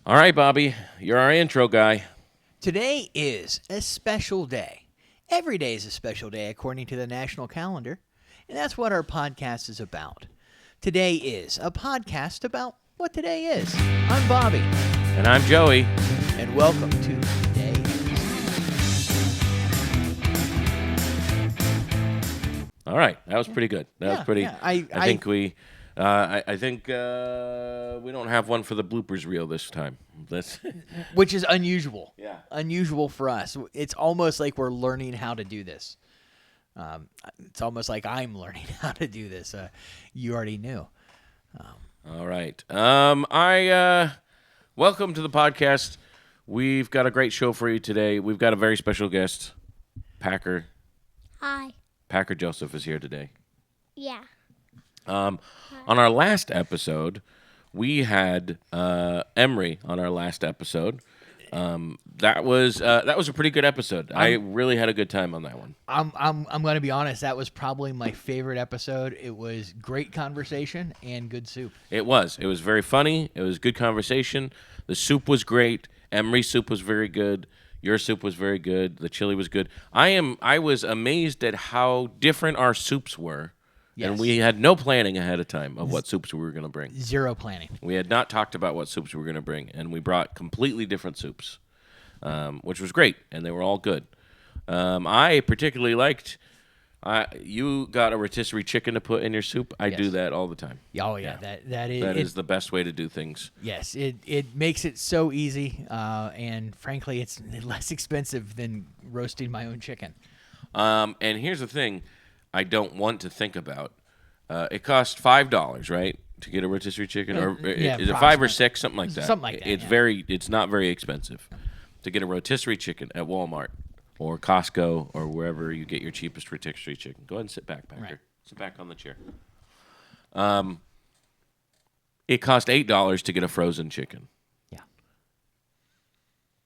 All right, Bobby, you're our intro guy. Today is a special day. Every day is a special day according to the national calendar, and that's what our podcast is about. Today is a podcast about what today is. I'm Bobby, And I'm Joey. and welcome to Today. All right, that was pretty good. That was pretty. yeah. I think we. I think we don't have one for the bloopers reel this time. Let's. Which is unusual. Yeah. Unusual for us. It's almost like we're learning how to do this. It's almost like I'm learning how to do this. You already knew. All right. Welcome to the podcast. We've got a great show for you today. We've got a very special guest, Packer. Hi. Packer Joseph is here today. Yeah. On our last episode, we had Emery on our last episode. That was a pretty good episode. I really had a good time on that one. I'm going to be honest. That was probably my favorite episode. It was great conversation and good soup. It was very funny. It was good conversation. The soup was great. Emery's soup was very good. Your soup was very good. The chili was good. I was amazed at how different our soups were. Yes. And we had no planning ahead of time of what soups we were going to bring. Zero planning. We had not talked about what soups we were going to bring, and we brought completely different soups, which was great, and they were all good. I particularly liked. You got a rotisserie chicken to put in your soup. I do Yes. that all the time. Oh yeah, that is That is the best way to do things. yes. It makes it so easy, and frankly, it's less expensive than roasting my own chicken. And here's the thing, I don't want to think about. It costs $5, right, to get a rotisserie chicken, or yeah, is it 5 or approximately. 6, something like that? Something like that, It's yeah. It's not very expensive to get a rotisserie chicken at Walmart or Costco or wherever you get your cheapest rotisserie chicken. Go ahead and sit back, Packer. Right. Sit back on the chair. It cost $8 to get a frozen chicken. Yeah.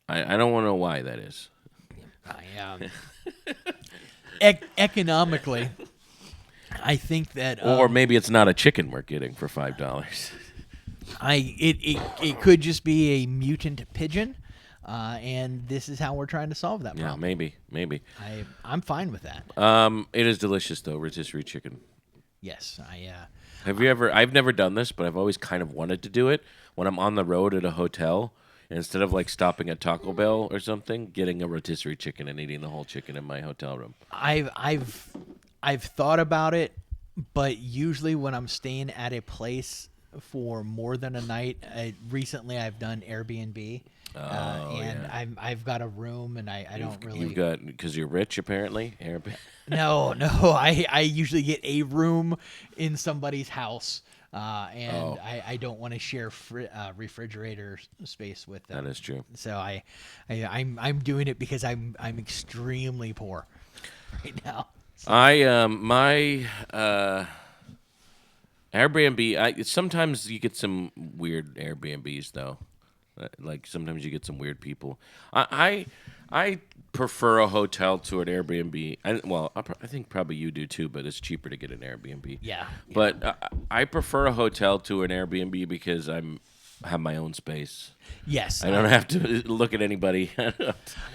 I don't want to know why that is. Economically, I think that Or maybe it's not a chicken we're getting for $5. it could just be a mutant pigeon, and this is how we're trying to solve that Yeah, problem. maybe. I'm fine with that. It is delicious though, rotisserie chicken. Yes, Have you ever? I've never done this, but I've always kind of wanted to do it when I'm on the road at a hotel. Instead of like stopping at Taco Bell or something, getting a rotisserie chicken and eating the whole chicken in my hotel room. I've thought about it, but usually when I'm staying at a place for more than a night, recently I've done Airbnb, and I've got a room, and I don't really. You've got because you're rich apparently. No, I usually get a room in somebody's house, and I don't want to share refrigerator space with them. That is true. So I'm doing it because I'm extremely poor right now. My Airbnb. Sometimes you get some weird Airbnbs though. Like sometimes you get some weird people. I prefer a hotel to an Airbnb. I think probably you do too, but it's cheaper to get an Airbnb. Yeah. But I prefer a hotel to an Airbnb because have my own space. Yes, I don't have to look at anybody.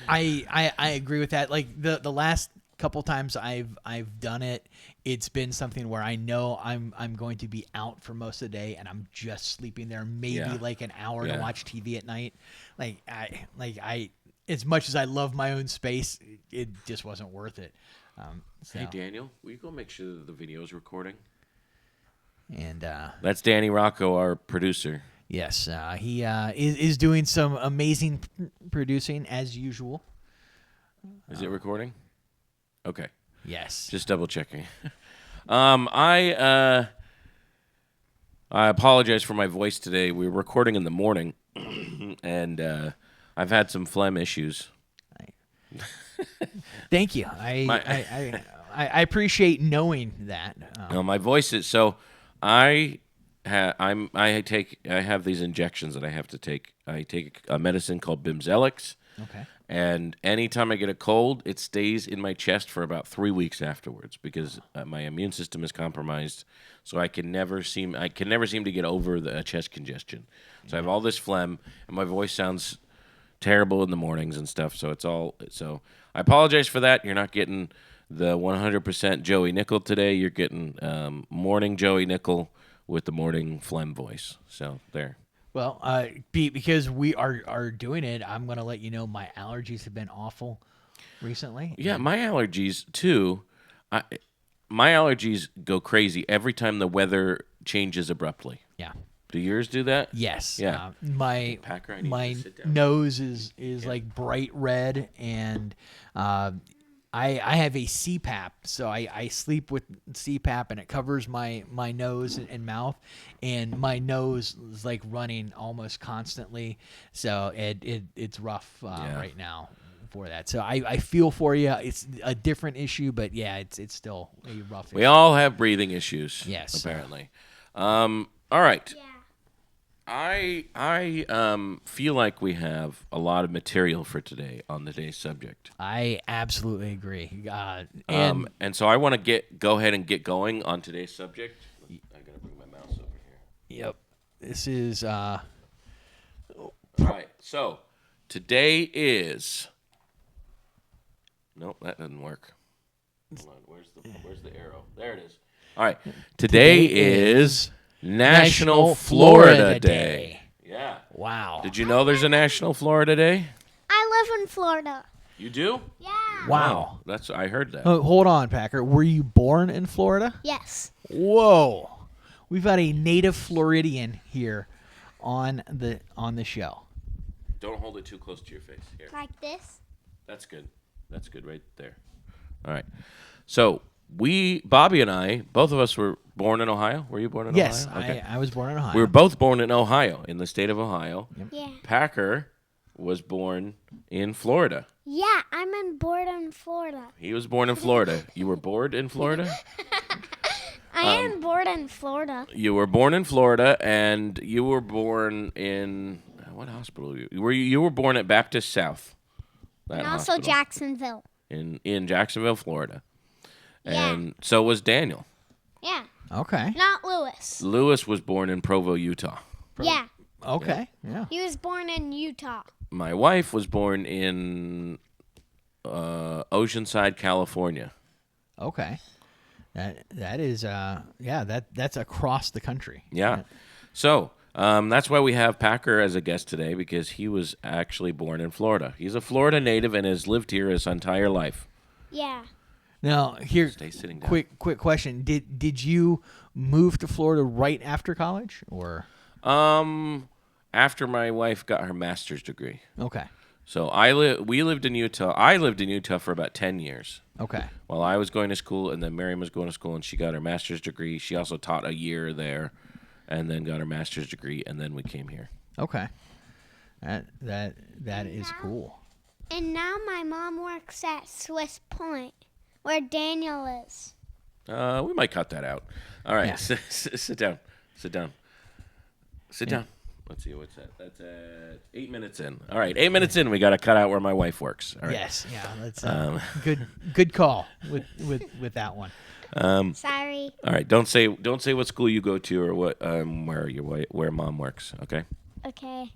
I agree with that. Like the last couple times I've done it, it's been something where I know I'm going to be out for most of the day, and I'm just sleeping there, maybe Yeah. like an hour Yeah. to watch TV at night. I as much as I love my own space, it just wasn't worth it. So, Hey Daniel, will you go make sure that the video is recording? and That's Danny Rocco, our producer. yes, he is doing some amazing producing as usual. Is it recording? Okay. Yes. Just double checking. I apologize for my voice today. We were recording in the morning, and I've had some phlegm issues. Thank you. I appreciate knowing that. My voice is so. I I have these injections that I have to take. I take a medicine called Bimzelx, Okay. and anytime I get a cold, it stays in my chest for about 3 weeks afterwards because my immune system is compromised. So I can never seem to get over the chest congestion. So I have all this phlegm, and my voice sounds terrible in the mornings and stuff. So I apologize for that. You're not getting the 100% Joey Nickel today. You're getting morning Joey Nickel with the morning phlegm voice. So there. Well, because we are doing it, I'm gonna let you know my allergies have been awful recently. Yeah, my allergies too. I, my allergies go crazy every time the weather changes abruptly. Yeah. Do yours do that? Yes. Yeah. My Packer, I need my you to sit down. nose is like bright red, and I have a CPAP, so I sleep with CPAP, and it covers my nose and mouth, and my nose is like running almost constantly, so it's rough right now for that. So I feel for you. It's a different issue, but yeah, it's still a rough issue. We all have breathing issues. Yes. Apparently. All right. Yeah. I feel like we have a lot of material for today on today's subject. I absolutely agree. And so I want to go ahead and get going on today's subject. I gotta bring my mouse over here. Yep, this is All right. So today is. Nope, that doesn't work. Hold on. Where's the arrow? There it is. All right. Today is National Florida Day. Yeah. Wow. Did you know there's a National Florida Day? I live in Florida. You do? Yeah. Wow. I heard that. Oh, hold on, Packer. Were you born in Florida? Yes. Whoa. We've got a native Floridian here on the show. Don't hold it too close to your face. Here. Like this. That's good. That's good right there. All right. So Bobby and I, both of us were born in Ohio. Were you born in Yes, Ohio? Okay. I was born in Ohio. We were both born in Ohio, in the state of Ohio. Yeah. Packer was born in Florida. Yeah, I'm born in Florida. He was born in Florida. You were born in Florida? I am born in Florida. You were born in Florida, and you were born in what hospital? You were born at Baptist South. That And also hospital. Jacksonville. In Jacksonville, Florida. Yeah. And so was Daniel. Yeah. Okay. Not Lewis. Lewis was born in Provo, Utah. Yeah. Okay. Yeah. He was born in Utah. My wife was born in Oceanside, California. Okay. That is that's across the country. Yeah. So that's why we have Packer as a guest today, because he was actually born in Florida. He's a Florida native and has lived here his entire life. Yeah. Now, here, Stay sitting down. quick question: Did you move to Florida right after college, or? After my wife got her master's degree. Okay. So we lived in Utah. I lived in Utah for about 10 years. Okay. While I was going to school, and then Miriam was going to school, and she got her master's degree. She also taught a year there, and then got her master's degree, and then we came here. Okay. That is cool. And now my mom works at Swiss Point, where Daniel is. We might cut that out. All right, Yeah. sit down. Sit down. Sit down. Let's see, what's that? That's 8 minutes in. All right, 8 minutes in, we got to cut out where my wife works. All right. Yes. Yeah. That's good call with that one. Sorry. All right, don't say what school you go to or what where mom works. Okay. Okay.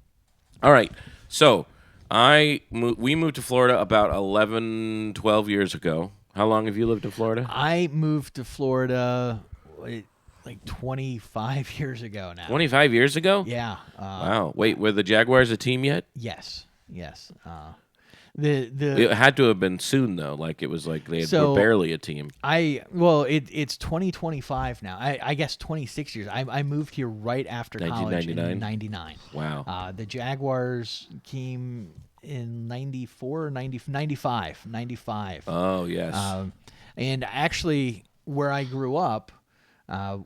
All right. So we moved to Florida about 11, 12 years ago. How long have you lived in Florida? I moved to Florida like 25 years ago now. 25 years ago? Yeah. Wow. Wait, were the Jaguars a team yet? Yes. Yes. It had to have been soon though. Like it was like were barely a team. It's 2025 now. I guess 26 years. I moved here right after college in 99. Wow. The Jaguars came in 94, 95. Oh yes. And actually, where I grew up, right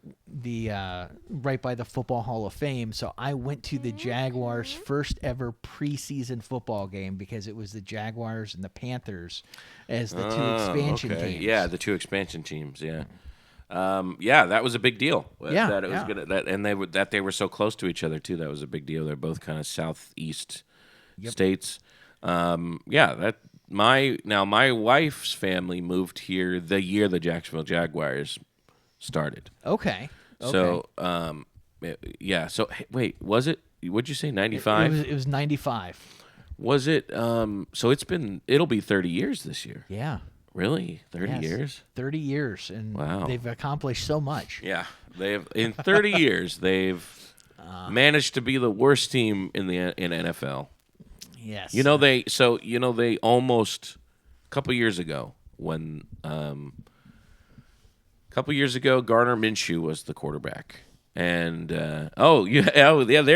by the Football Hall of Fame. So I went to the Jaguars' first ever preseason football game because it was the Jaguars and the Panthers as the two expansion teams. Yeah, the two expansion teams. Yeah. Yeah, that was a big deal. Yeah, that it was yeah. gonna that they were so close to each other too. That was a big deal. They're both kind of southeast states. Yeah, that my wife's family moved here the year the Jacksonville Jaguars started. Okay. So yeah. So wait, was it? What'd you say? 95? It was 95. Was it? So it'll be 30 years this year. Yeah. Really? 30 Yes. years? 30 years, and Wow. they've accomplished so much. Yeah, they've in 30 years they've managed to be the worst team in NFL. Yes. They almost a couple years ago when Gardner Minshew was the quarterback. And there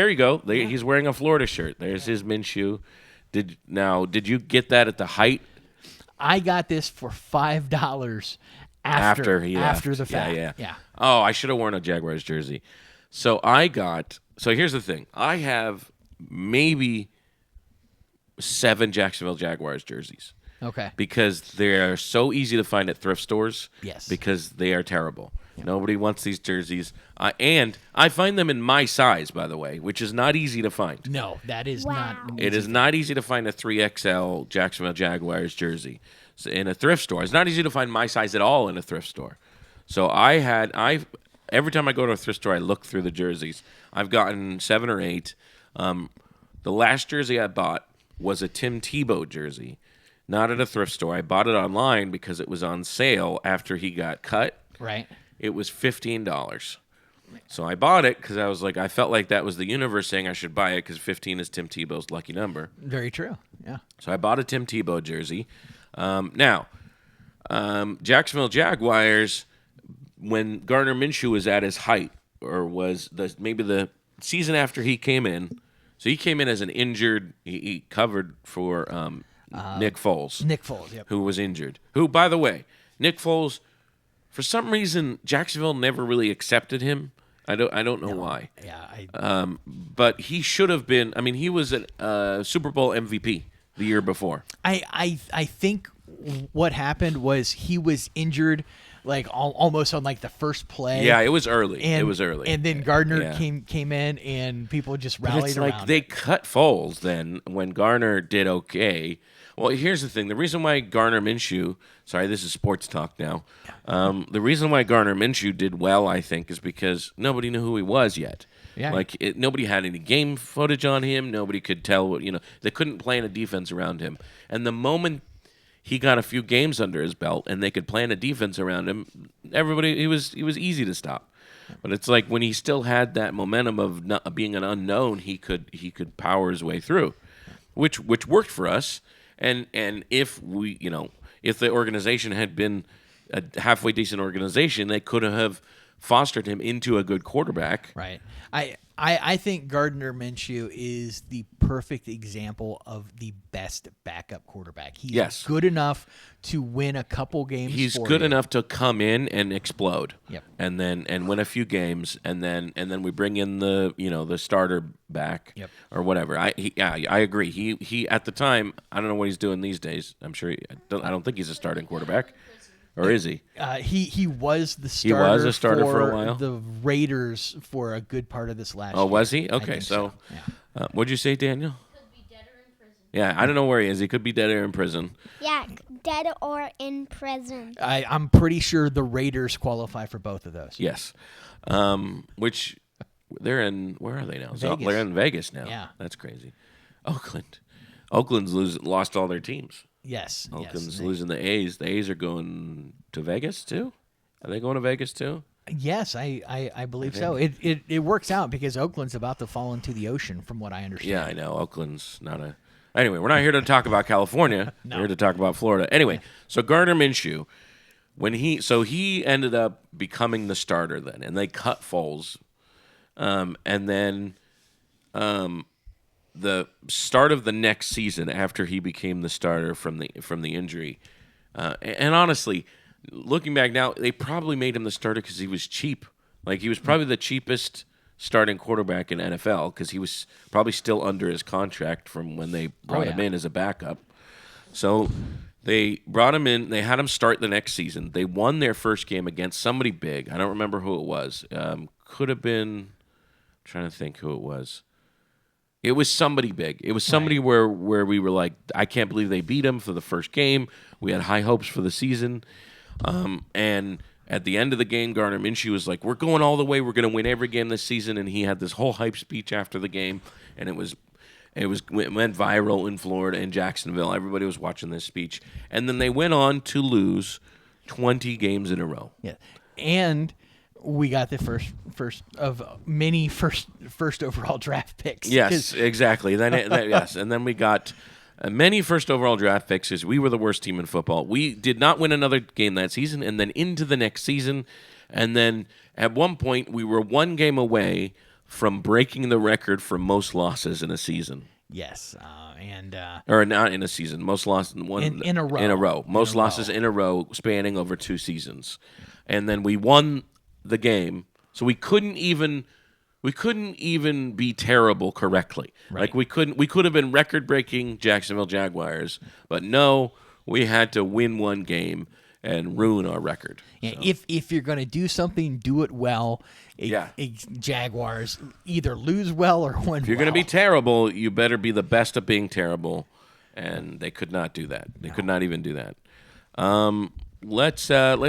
you go. He's wearing a Florida shirt. There's his Minshew. Did you get that at the height? I got this for $5 after the fact. Yeah. Oh, I should have worn a Jaguars jersey. So here's the thing. I have maybe 7 Jacksonville Jaguars jerseys. Okay. Because they are so easy to find at thrift stores. Yes. Because they are terrible. Yep. Nobody wants these jerseys. And I find them in my size, by the way, which is not easy to find. No, that is not. It is not easy to find a 3XL Jacksonville Jaguars jersey in a thrift store. It's not easy to find my size at all in a thrift store. So every time I go to a thrift store, I look through the jerseys. I've gotten 7 or 8. The last jersey I bought was a Tim Tebow jersey, not at a thrift store. I bought it online because it was on sale after he got cut. Right. It was $15. So I bought it because I felt like that was the universe saying I should buy it because 15 is Tim Tebow's lucky number. Very true. Yeah. So I bought a Tim Tebow jersey. Jacksonville Jaguars, when Gardner Minshew was at his height, or was maybe the season after he came in. So he came in as an injured. He covered for Nick Foles. Nick Foles, yep. Who was injured. Who, by the way, Nick Foles. For some reason, Jacksonville never really accepted him. I don't know why. Yeah. But he should have been. I mean, he was a Super Bowl MVP the year before. I think what happened was he was injured, like almost on like the first play. Yeah, it was early. And then Gardner came in, and people just rallied around. Like they cut Foles then when Gardner did okay. Well, here's the thing. The reason why Gardner Minshew, sorry, this is sports talk now. The reason why Gardner Minshew did well, I think, is because nobody knew who he was yet. Yeah. Nobody had any game footage on him. Nobody could tell they couldn't plan a defense around him. And the moment he got a few games under his belt and they could plan a defense around him, he was easy to stop. But it's like when he still had that momentum of not being an unknown, he could power his way through, which worked for us. And if if the organization had been a halfway decent organization, they could have fostered him into a good quarterback. Right. I think Gardner Minshew is the perfect example of the best backup quarterback. He's good enough to win a couple games. He's good enough to come in and explode. Yep. And win a few games, and then we bring in the starter back. Yep. Or whatever. I agree. He at the time, I don't know what he's doing these days. I don't think he's a starting quarterback. Or is he? He was the starter. He was a starter for a while. The Raiders for a good part of this last year. Oh, was he? Okay, so yeah. What'd you say, Daniel? Could be dead or in prison. Yeah, I don't know where he is. He could be dead or in prison. Yeah, dead or in prison. I'm pretty sure the Raiders qualify for both of those. Yes, which they're in. Where are they now? Vegas. They're in Vegas now. Yeah, that's crazy. Oakland's lost all their teams. Yes. Oakland's losing the A's. The A's are going to Vegas too? Are they going to Vegas too? Yes, I believe so. It works out because Oakland's about to fall into the ocean, from what I understand. Yeah, I know. Oakland's not a... Anyway, we're not here to talk about California. No. We're here to talk about Florida. Anyway, so Gardner Minshew, he ended up becoming the starter then, and they cut Foles. And then... the start of the next season after he became the starter from the injury, and honestly, looking back now, they probably made him the starter because he was cheap. Like he was probably the cheapest starting quarterback in NFL because he was probably still under his contract from when they brought him in as a backup. So They brought him in. They had him start the next season. They won their first game against somebody big. I don't remember who it was. Could have been. I'm trying to think who it was. It was somebody big. It was somebody where we were like, I can't believe they beat him for the first game. We had high hopes for the season. And at the end of the game, Gardner Minshew was like, we're going all the way. We're going to win every game this season. And he had this whole hype speech after the game. And it went viral in Florida and Jacksonville. Everybody was watching this speech. And then they went on to lose 20 games in a row. Yeah. And we got the first of many first overall draft picks. Yes, exactly. Yes. And then we got many first overall draft picks because we were the worst team in football. We did not win another game that season, and then into the next season. And then at one point, we were one game away from breaking the record for most losses in a season. Yes, or not in a season. Most losses in a row. In a row. Most losses in a row, spanning over 2 seasons. And then we won the game, so we couldn't even be terrible correctly. Right. Like we could have been record-breaking Jacksonville Jaguars, but no, we had to win one game and ruin our record. Yeah, So. if you're going to do something, do it well. Jaguars either lose well or win If you're going to be terrible, you better be the best at being terrible, and they could not do that. They could not even do that. Let's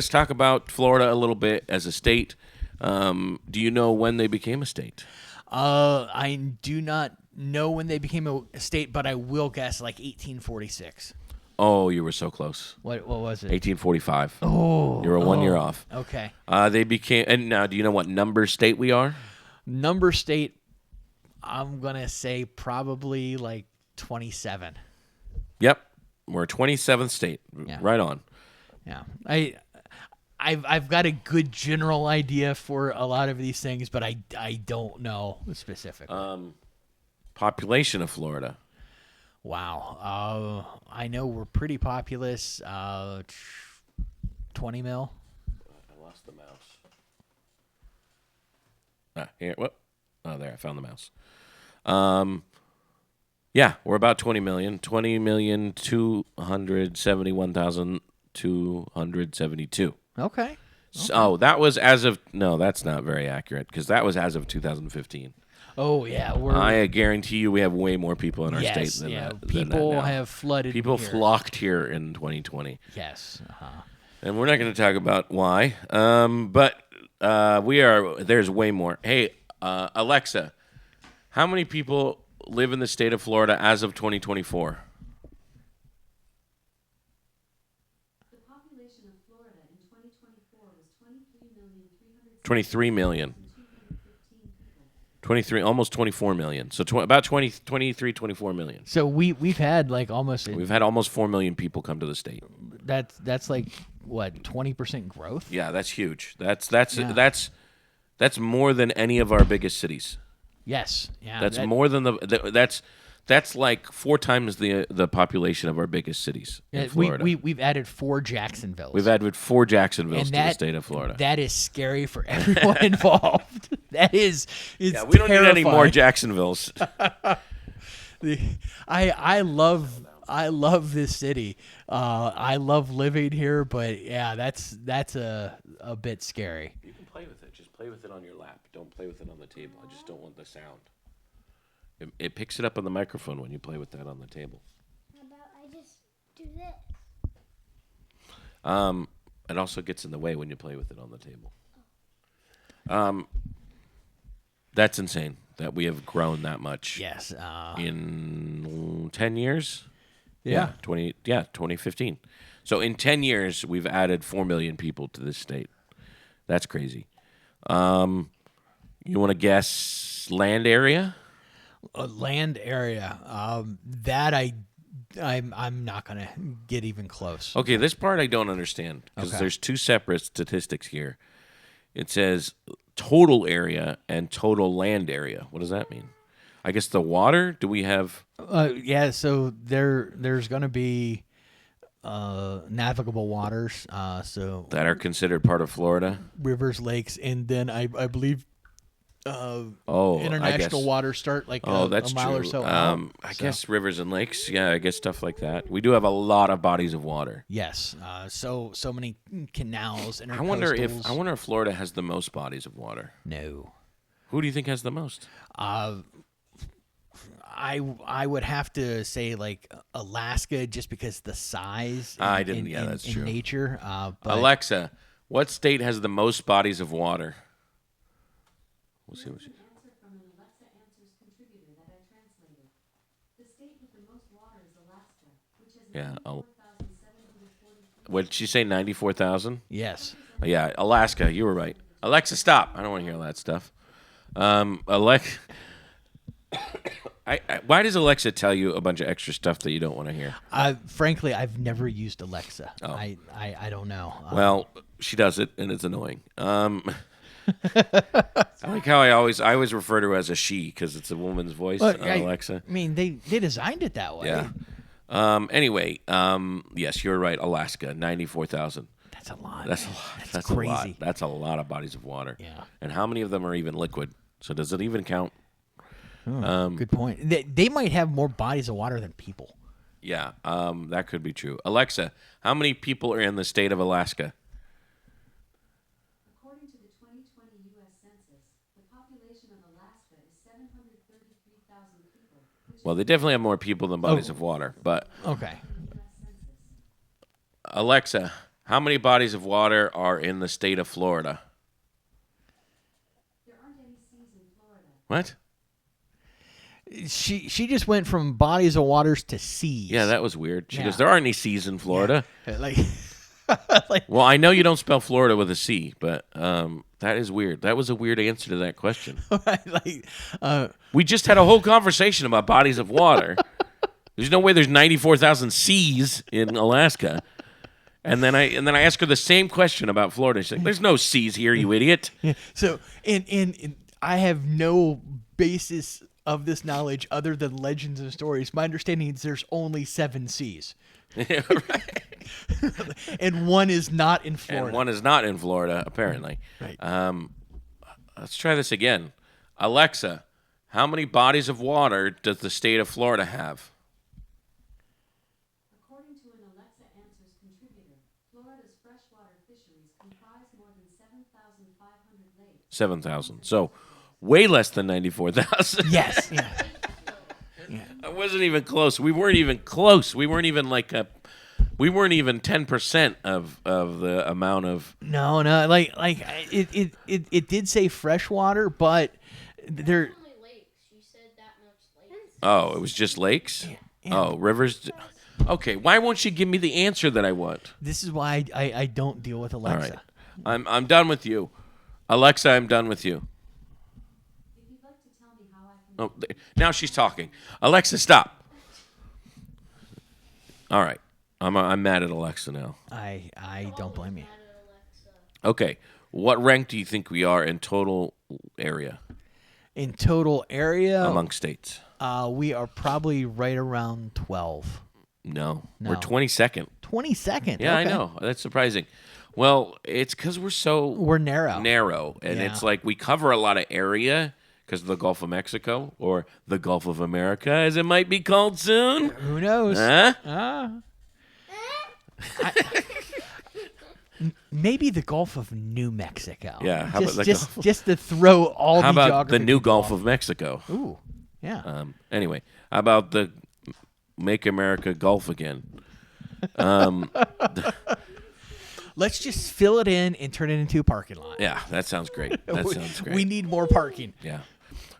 talk about Florida a little bit as a state. Do you know when they became a state? I do not know when they became a state, but I will guess like 1846. Oh, you were so close. What was it? 1845. Oh, You were 1 year off. Okay. They became. And now, do you know what number state we are? Number state, I'm gonna say probably like 27. Yep, we're 27th state. Yeah. Right on. Yeah, I've got a good general idea for a lot of these things, but I don't know specifically. Population of Florida. Wow. I know we're pretty populous. 20 mil. I lost the mouse. Here. What? Oh, there. I found the mouse. Yeah, we're about 20 million. 20,271,272. Okay. So that was as of. No, that's not very accurate because that was as of 2015. Oh yeah, I guarantee you we have way more people in our yes, state than yeah. that. People now. have flooded. People here. flocked here in 2020. Yes. And we're not going to talk about why. But we are. There's way more. Hey, Alexa, how many people live in the state of Florida as of 2024? The population of Florida in 2024 was 23,300,000. 23 million. 23, almost 24 million. So about 23, 24 million. So we've had like almost. We've had almost 4 million people come to the state. That's like what 20% growth. Yeah, that's huge. That's more than any of our biggest cities. Yes. Yeah. That's more than that's like 4 times the population of our biggest cities in Florida. We've added 4 Jacksonvilles. We've added 4 Jacksonvilles and to the state of Florida. That is scary for everyone involved. That is. It's yeah, we don't terrifying. need any more Jacksonvilles. I love this city. I love living here, but yeah, that's a bit scary. You can play with it. Just play with it on your lap. Don't play with it on the table. I just don't want the sound. It picks it up on the microphone when you play with that on the table. How about I just do this? It also gets in the way when you play with it on the table. That's insane that we have grown that much. Yes. In 10 years? Yeah. 2015. So in 10 years, we've added 4 million people to this state. That's crazy. You want to guess land area? Land area. That I'm not gonna get even close. Okay, this part I don't understand because there's 2 separate statistics here. It says total area and total land area. What does that mean? I guess the water. Do we have? Yeah. So there's gonna be navigable waters. So That are considered part of Florida. rivers, lakes, and then I believe Oh, international waters start like that's a mile true. or so out. I guess rivers and lakes. Yeah, I guess stuff like that. We do have a lot of bodies of water. Yes, so many canals. I wonder if Florida has the most bodies of water. No. Who do you think has the most? I would have to say like Alaska just because the size. I didn't. Yeah, that's true. In nature. But Alexa, what state has the most bodies of water? We'll see what she. Answer from an Alexa Answers contributor that I translated. The state with the most water is Alaska, which has Yeah. 94,743. What did she say? 94,000. yes. Yeah, Alaska. You were right. Alexa, stop. I don't want to hear all that stuff. Alexa. Why does Alexa tell you a bunch of extra stuff that you don't want to hear? Frankly, I've never used Alexa. Oh. I don't know. Well, she does it, and it's annoying. I like how I always refer to her as a she because it's a woman's voice. Alexa. I mean, they designed it that way. Yeah. Anyway, yes, you're right. Alaska, 94,000. That's a lot. That's a lot. That's crazy. A lot. That's a lot of bodies of water. Yeah. And how many of them are even liquid? So does it even count? Good point. They might have more bodies of water than people. Yeah, that could be true. Alexa, how many people are in the state of Alaska? According to the 2020 U.S. Census, the population of Alaska is 733,000 people, which Well, they definitely have more people than bodies of water. But Okay. is the U.S. Census. Alexa, how many bodies of water are in the state of Florida? There aren't any seas in Florida. What? She just went from bodies of waters to seas. Yeah, that was weird. She Yeah. goes, there aren't any seas in Florida. like like Well, I know you don't spell Florida with a C, but that is weird. That was a weird answer to that question. like We just had a whole conversation about bodies of water. There's no way there's 94,000 seas in Alaska. And then I ask her the same question about Florida. She's like, "There's no seas here, you idiot." so and I have no basis of this knowledge other than legends and stories. My understanding is there's only 7 seas. Yeah, right. And one is not in Florida. And one is not in Florida, apparently. Right. Let's try this again. Alexa, how many bodies of water does the state of Florida have? According to an Alexa Answers contributor, Florida's freshwater fisheries comprise more than 7,500 lakes. 7,000. So way less than 94,000. Yes. Yeah. I wasn't even close. We weren't even close. We weren't even 10% of the amount of. No. Like it did say freshwater, but there. Only lakes. You said that much lakes. Oh, it was just lakes? Oh, rivers. Okay, why won't you give me the answer that I want? This is why I don't deal with All Alexa. right. I'm done with you. Alexa, I'm done with you. If you'd like to tell me how I can Oh, now she's talking. Alexa, stop. All right. I'm mad at Alexa now. I don't blame you. Okay. What rank do you think we are in total area In total area, among states? we are probably right around 12. No. No. We're 22nd. 22nd. Yeah, I okay. know. That's surprising. Well, it's because we're so We're narrow. narrow, and Yeah. it's like we cover a lot of area because of the Gulf of Mexico or the Gulf of America, as it might be called soon. Who knows? Huh? Maybe the Gulf of New Mexico. Yeah, how about the just Gulf- just to throw all How the about geography the new people Gulf off. of Mexico? Ooh, yeah. Anyway, how about the Make America Gulf again? Let's just fill it in and turn it into a parking lot. Yeah, that sounds great. That sounds great. We need more parking. Yeah.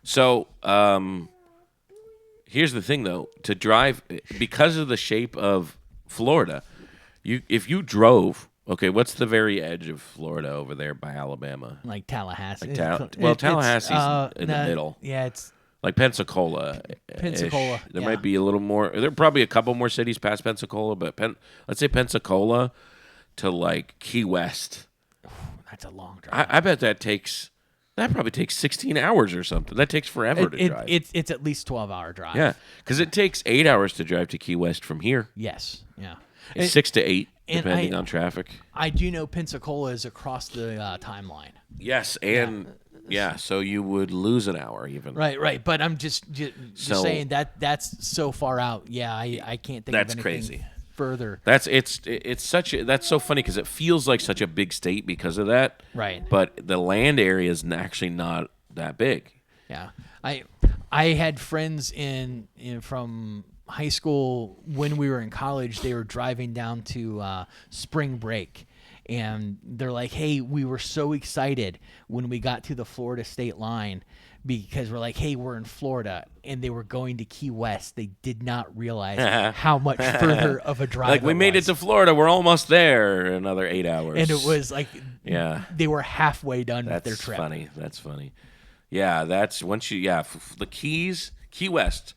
So here's the thing, though. To drive, because of the shape of Florida, if you drove, okay, what's the very edge of Florida over there by Alabama? Like Tallahassee. Tallahassie's in the middle. Yeah, it's Like Pensacola. Pensacola, There yeah. might be a little more. There are probably a couple more cities past Pensacola, but let's say Pensacola to like Key West. that's a long drive. I bet that probably takes 16 hours or something. That takes forever to drive. It's at least 12-hour drive. Yeah, because it takes 8 hours to drive to Key West from here. Yes. Yeah. It's 6 to 8, and depending on traffic. I do know Pensacola is across the timeline. Yes, and Yeah, so you would lose an hour even. Right. But I'm just So- saying that's so far out. Yeah, I can't think That's of anything crazy. further. It's that's so funny because it feels like such a big state because of that. Right. But the land area is actually not that big. Yeah, I had friends in from high school when we were in college. They were driving down to spring break, and they're like, "Hey, we were so excited when we got to the Florida state line because we're like, hey, we're in Florida," and they were going to Key West. They did not realize how much further of a drive. Like we made it to Florida, we're almost there. Another 8 hours, and it was like, yeah, they were halfway done with their that's trip. funny. That's funny. Yeah, that's once you the Keys, Key West,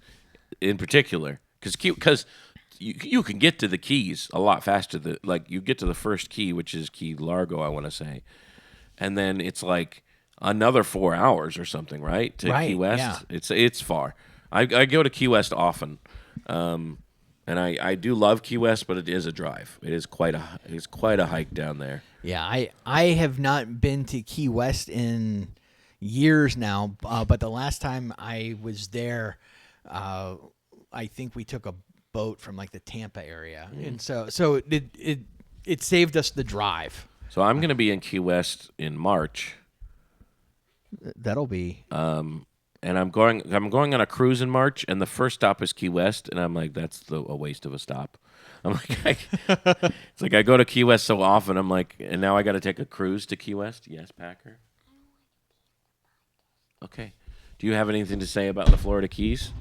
in particular, because you can get to the Keys a lot faster. Like you get to the first key, which is Key Largo, I want to say, and then it's like another 4 hours or something, right? To Right, Key West, yeah. it's far. I go to Key West often, and I do love Key West, but it is a drive. It's quite a hike down there. Yeah, I have not been to Key West in years now, but the last time I was there, I think we took a boat from like the Tampa area, and so it saved us the drive. So I'm going to be in Key West in March. That'll be And I'm going on a cruise in March, and the first stop is Key West, and I'm like, that's a waste of a stop. I'm like, it's like I go to Key West so often. I'm like, and now I got to take a cruise to Key West. Yes, Packer. Okay. Do you have anything to say about the Florida Keys?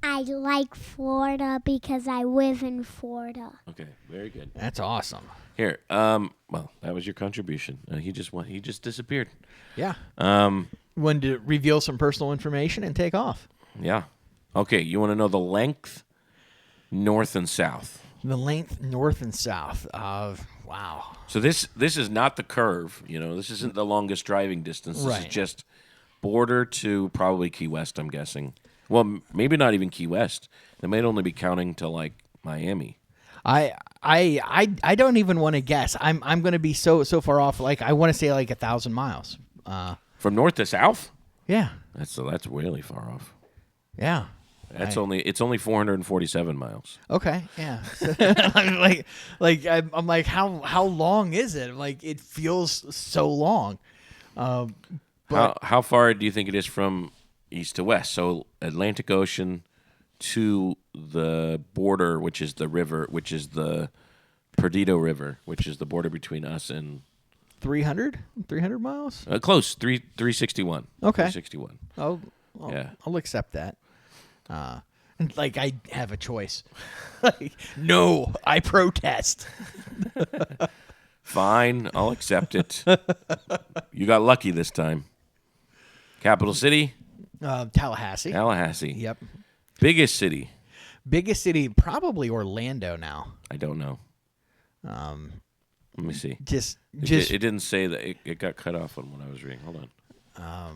I like Florida because I live in Florida. Okay, very good. that's awesome. Here, well, that was your contribution. He just disappeared. Yeah, Um, wanted to reveal some personal information and take off. yeah. Okay, you want to know the length, north and south. The length north and south of wow. So this is not the curve. This isn't the longest driving distance. This Right. is just border to probably Key West, I'm guessing. Well, maybe not even Key West. They might only be counting to like Miami. I don't even want to guess. I'm going to be so far off. Like I want to say like 1,000 miles. From north to south? Yeah, That's really far off. yeah. It's only 447 miles. Okay, yeah. I'm I'm like, how long is it? Like, it feels so long. How far do you think it is from east to west? So Atlantic Ocean to the border, which is the river, which is the Perdido River, which is the border between us and 300 miles. close 361. Okay. 361. I'll Yeah. accept that. And like I have a choice. Like, no, I protest. Fine, I'll accept it. You got lucky this time. Capital city, Tallahassee. Tallahassee. Yep. Biggest city, Biggest city, probably Orlando now. I don't know. Let me see. Just It didn't say that. It got cut off on when I was reading. Hold on.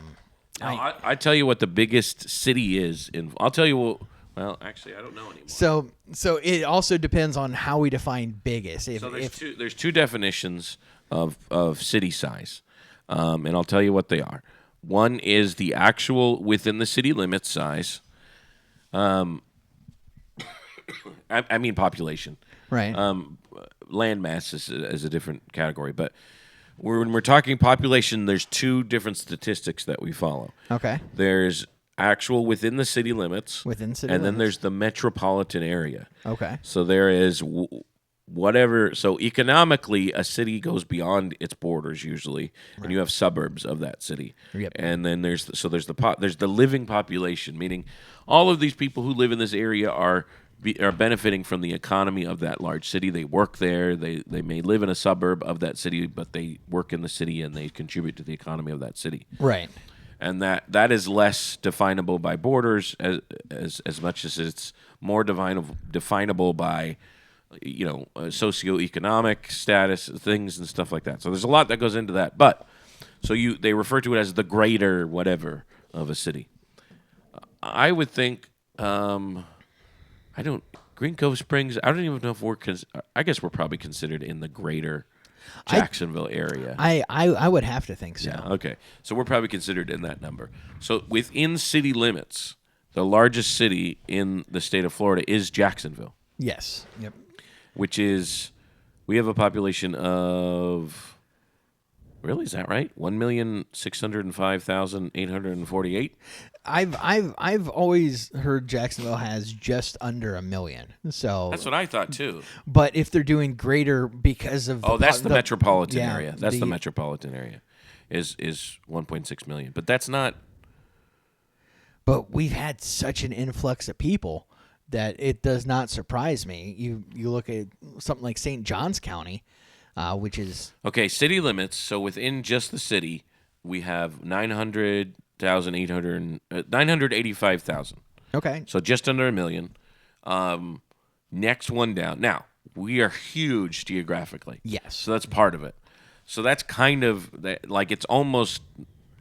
I tell you what the biggest city is. I'll tell you what. Well, actually, I don't know anymore. so it also depends on how we define biggest. So there's two definitions of city size, and I'll tell you what they are. One is the actual within the city limits size. I mean population. right. Land mass is a different category, but when we're talking population, there's two different statistics that we follow. Okay. There's actual within the city limits, Within city and then limits. there's the metropolitan area. Okay. So there is whatever. So economically, a city goes beyond its borders usually, and you have suburbs of that city. Yep. And then there's the living population, meaning all of these people who live in this area are benefiting from the economy of that large city. They work there. They may live in a suburb of that city, but they work in the city and they contribute to the economy of that city. Right. And that is less definable by borders as much as it's more definable by socioeconomic status, things and stuff like that. So there's a lot that goes into that. But so they refer to it as the greater whatever of a city. I would think Green Cove Springs. I don't even know if I guess we're probably considered in the greater. Jacksonville area. I would have to think so. Yeah, okay. So we're probably considered in that number. So within city limits, the largest city in the state of Florida is Jacksonville, Yes. Yep. which is, we have a population of, really, is that right? 1,605,848? I've always heard Jacksonville has just under 1 million. So That's what I thought too. but if they're doing greater because of Oh, that's the metropolitan yeah, area. That's the metropolitan area is 1.6 million. But that's not. But we've had such an influx of people that it does not surprise me. You look at something like St. Johns County, which is Okay, city limits. So within just the city, we have 985,000. okay. So just under 1 million. Next one down. Now, we are huge geographically. Yes. So that's part of it. So that's kind of like, it's almost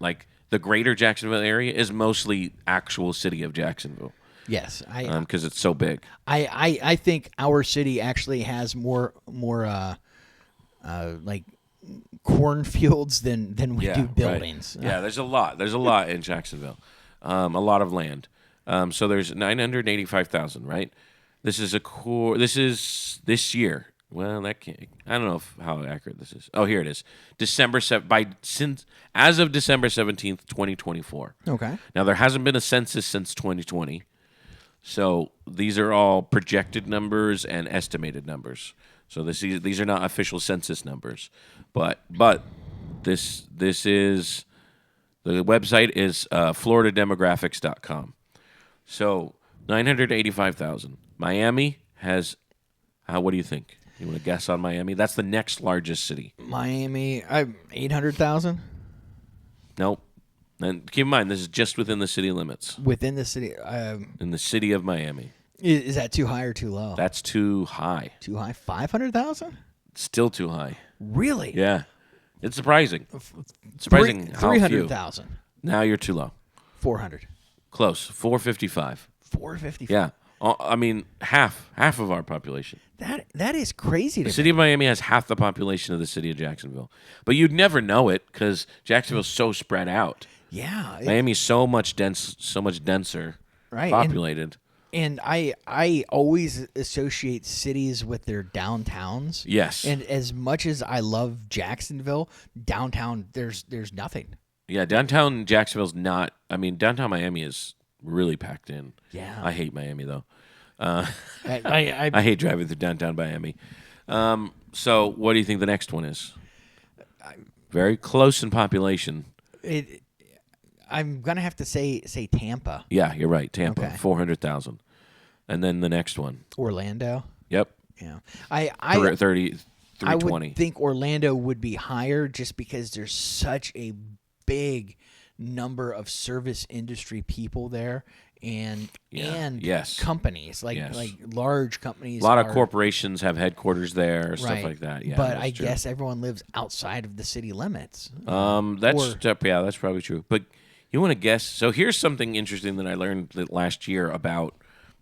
like the greater Jacksonville area is mostly actual city of Jacksonville Yes, because it's so big. I think our city actually has more like cornfields than we do right. buildings. Yeah, there's a lot. There's a lot in Jacksonville. A lot of land. So there's 985,000, right? This is This is this year. Well, that can't. I don't know how accurate this is. Oh, here it is. As of December 17th, 2024. Okay. Now there hasn't been a census since 2020, so these are all projected numbers and estimated numbers. So these are not official census numbers, but this is, the website is floridademographics.com. So 985,000. Miami has, what do you think? You want to guess on Miami? That's the next largest city. Miami, 800,000 Nope. And keep in mind, this is just within the city limits. within the city. In the city of Miami. Is that too high or too low? That's too high. Too high. 500,000? Still too high. Really? Yeah. It's surprising. Surprising how few. 300,000. Now you're too low. 400. Close. 455. 450. Yeah. I mean, half of our population. That is crazy to The city of Miami has half the population of the city of Jacksonville. But you'd never know it because Jacksonville's so spread out. me. Yeah. Miami's so much denser Right, populated. And I always associate cities with their downtowns. Yes. And as much as I love Jacksonville, downtown there's nothing. Yeah, downtown Jacksonville's not. I mean, downtown Miami is really packed in. Yeah. I hate Miami though. I I hate driving through downtown Miami. So, what do you think the next one is? Very close in population. I'm gonna have to say Tampa, Yeah, you're right. Tampa, Okay. 400,000, and then the next one. Orlando. Yep, Yeah. I 30, I 320. would think Orlando would be higher just because there's such a big number of service industry people there and yes. companies like Yes. large companies. A lot of are- corporations have headquarters there, stuff right. like that. Yeah, but that's I true. guess everyone lives outside of the city limits. That's that's probably true. But you want to guess? So here's something interesting that I learned last year about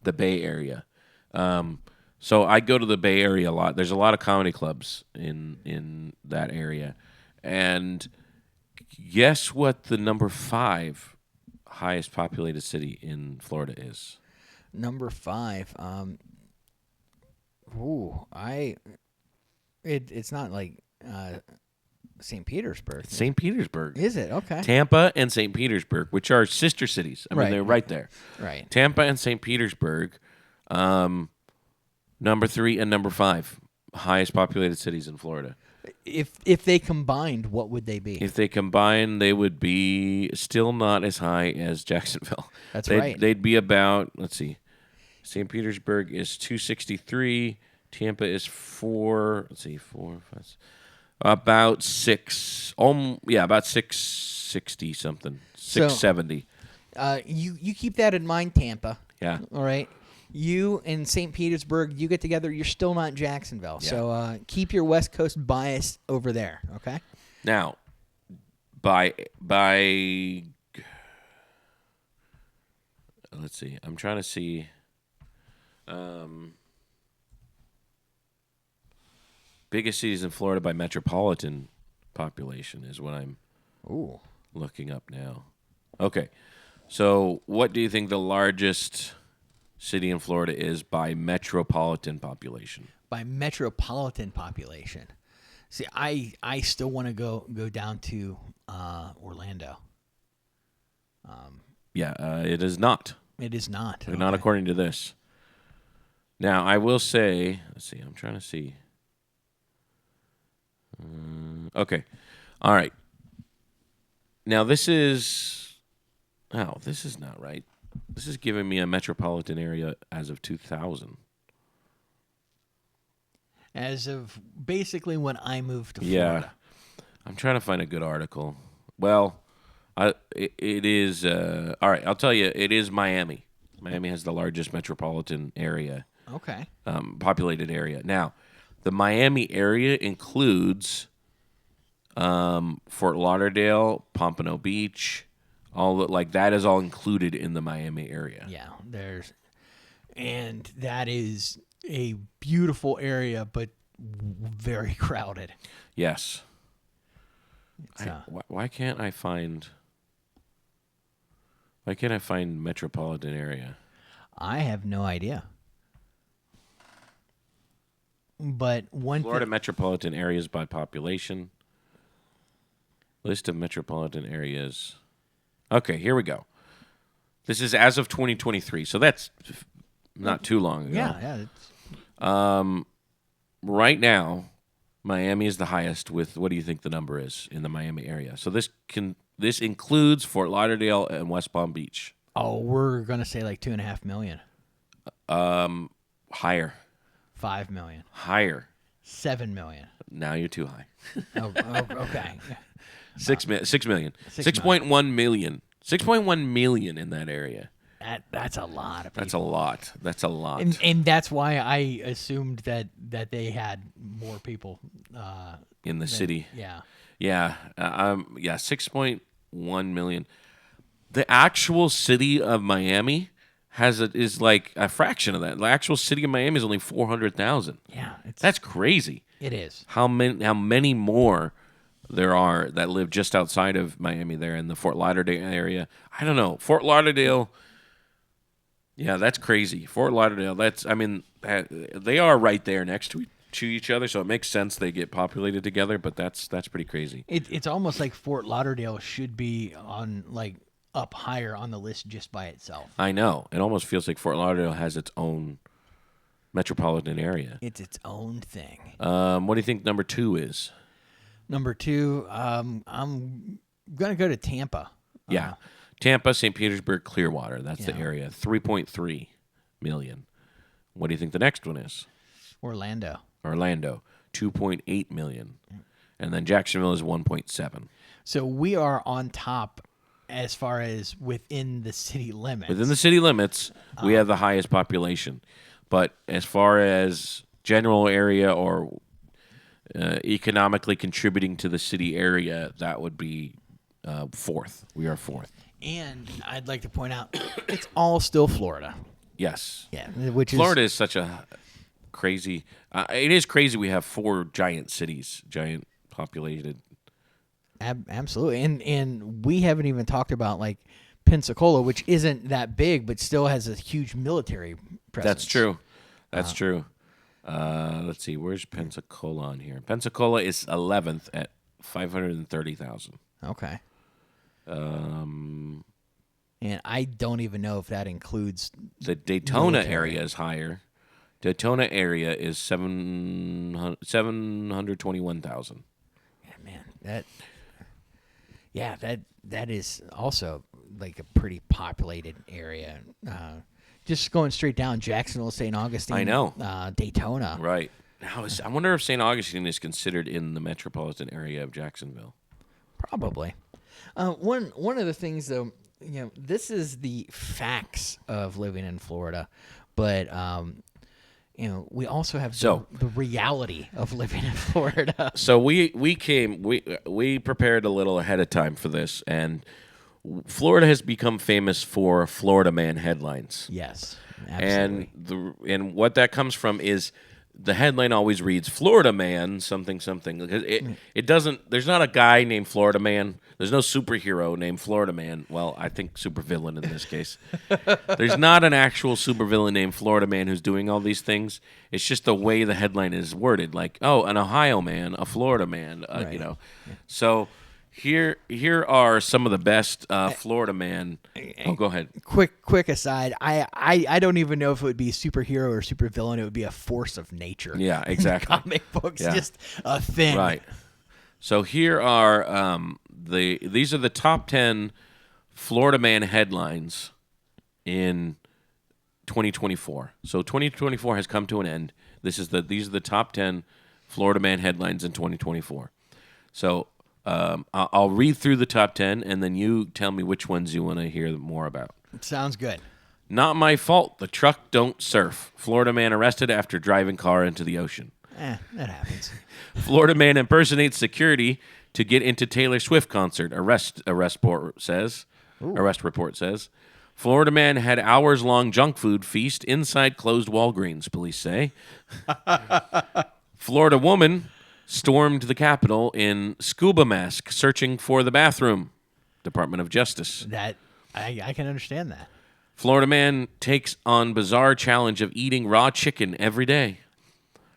the Bay Area. So I go to the Bay Area a lot. There's a lot of comedy clubs in that area, and guess what the number 5 highest populated city in Florida is? Number 5. It's not like St. Petersburg. St. Petersburg. Is it? Okay. Tampa and St. Petersburg, which are sister cities. I mean, Right. they're right there. Right. Tampa and St. Petersburg, number 3 and number 5 highest populated cities in Florida. If they combined, what would they be? If they combine, they would be still not as high as Jacksonville. That's they'd, right. They'd be about, let's see, St. Petersburg is 263, Tampa is 4, let's see, 4, 5, about 6, about 660 something, 670. You keep that in mind, Tampa. Yeah. All right. You and St. Petersburg, you get together. You're still not Jacksonville. Yeah. So keep your West Coast bias over there. Okay. Now, by let's see. I'm trying to see. Biggest cities in Florida by metropolitan population is what I'm Ooh. looking up now. Okay. So, what do you think the largest city in Florida is by metropolitan population? By metropolitan population. See, I still want to go down to Orlando. It is not. It is not. Not Okay. according to this. Now, I will say, let's see, I'm trying to see. Okay. All right. Now, this is not right. This is giving me a metropolitan area as of 2000. As of basically when I moved to Yeah. Florida. I'm trying to find a good article. Well, it is, all right, I'll tell you, it is Miami. Miami has the largest metropolitan area. Okay. Populated area. Now, the Miami area includes Fort Lauderdale, Pompano Beach, that is all included in the Miami area. Yeah, and that is a beautiful area, but very crowded. Yes. It's, Why can't I find metropolitan area? I have no idea. But one Florida thing, metropolitan areas by population. List of metropolitan areas. Okay, here we go. This is as of 2023, so that's not too long ago. yeah, it's, Right now, Miami is the highest with, what do you think the number is in the Miami area? So this includes Fort Lauderdale and West Palm Beach. we're gonna say like 2.5 million, Higher. 5 million, Higher. 7 million. Now you're too high. Okay. 6 million. 6 6.1 million. 6.1 million in that area. That's a lot of people. That's a lot. And that's why I assumed that they had more people in the city. Yeah. Yeah. 6.1 million. The actual city of Miami is like a fraction of that. The actual city of Miami is only 400,000. Yeah, That's crazy. it is. How many more there are that live just outside of Miami there in the Fort Lauderdale area? I don't know. Fort Lauderdale, yeah, that's crazy. Fort Lauderdale, they are right there next to each other, so it makes sense they get populated together, but that's pretty crazy. It's almost like Fort Lauderdale should be on up higher on the list just by itself. I know. It almost feels like Fort Lauderdale has its own metropolitan area. It's its own thing. What do you think number 2 is? Number 2, I'm gonna go to Tampa. Yeah. Tampa, St. Petersburg, Clearwater. That's the Yeah. area. 3.3 million. What do you think the next one is? Orlando. 2.8 million. And then Jacksonville is 1.7. So we are on top as far as within the city limits. Within the city limits, we have the highest population. But as far as general area or economically contributing to the city area, that would be 4th. We are 4th. And I'd like to point out, it's all still Florida. Yes. Yeah, which Florida is such a crazy. It is crazy. We have 4 giant cities, giant populated. Absolutely, and we haven't even talked about Pensacola, which isn't that big, but still has a huge military presence. That's true. That's true. Let's see. Where's Pensacola on here? Pensacola is 11th at 530,000. Okay. And I don't even know if that includes The Daytona military. area is higher. Daytona area is 721,000. Yeah, man, that is also a pretty populated area. Just going straight down, Jacksonville, St. Augustine. I know. Daytona. Right. Now, I wonder if St. Augustine is considered in the metropolitan area of Jacksonville. Probably. One of the things, though, this is the facts of living in Florida, but we also have the reality of living in Florida. So we prepared a little ahead of time for this, and Florida has become famous for Florida Man headlines. Yes, absolutely. And what that comes from is the headline always reads Florida man something something because it doesn't. There's not a guy named Florida man. There's no superhero named Florida man. Well, I think supervillain in this case. There's not an actual supervillain named Florida man who's doing all these things. It's just the way the headline is worded. Like, oh, an Ohio man, a Florida man. Right. You know, so. Here are some of the best Florida man. Oh, go ahead. Quick aside. I don't even know if it would be superhero or supervillain. It would be a force of nature. Yeah, exactly. Comic books, Yeah. just a thing. Right. So here are these are the top 10 Florida man headlines in 2024. So 2024 has come to an end. These are the top 10 Florida man headlines in 2024. So I'll read through the top 10, and then you tell me which ones you want to hear more about. Sounds good. Not my fault. The truck don't surf. Florida man arrested after driving car into the ocean. That happens. Florida man impersonates security to get into Taylor Swift concert. Arrest report says. Arrest report says. Florida man had hours-long junk food feast inside closed Walgreens, police say. Florida woman stormed the Capitol in scuba mask, searching for the bathroom. Department of Justice. That I can understand that. Florida man takes on bizarre challenge of eating raw chicken every day.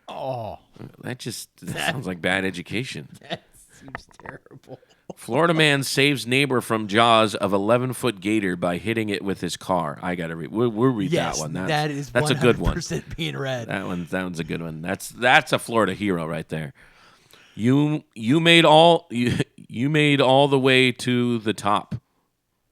Oh, That sounds like bad education. that seems terrible. Florida man saves neighbor from jaws of 11-foot gator by hitting it with his car. I gotta read. We'll read Yes, that one. that's a good one. 100% being read. That one's a good one. That's a Florida hero right there. You made all the way to the top.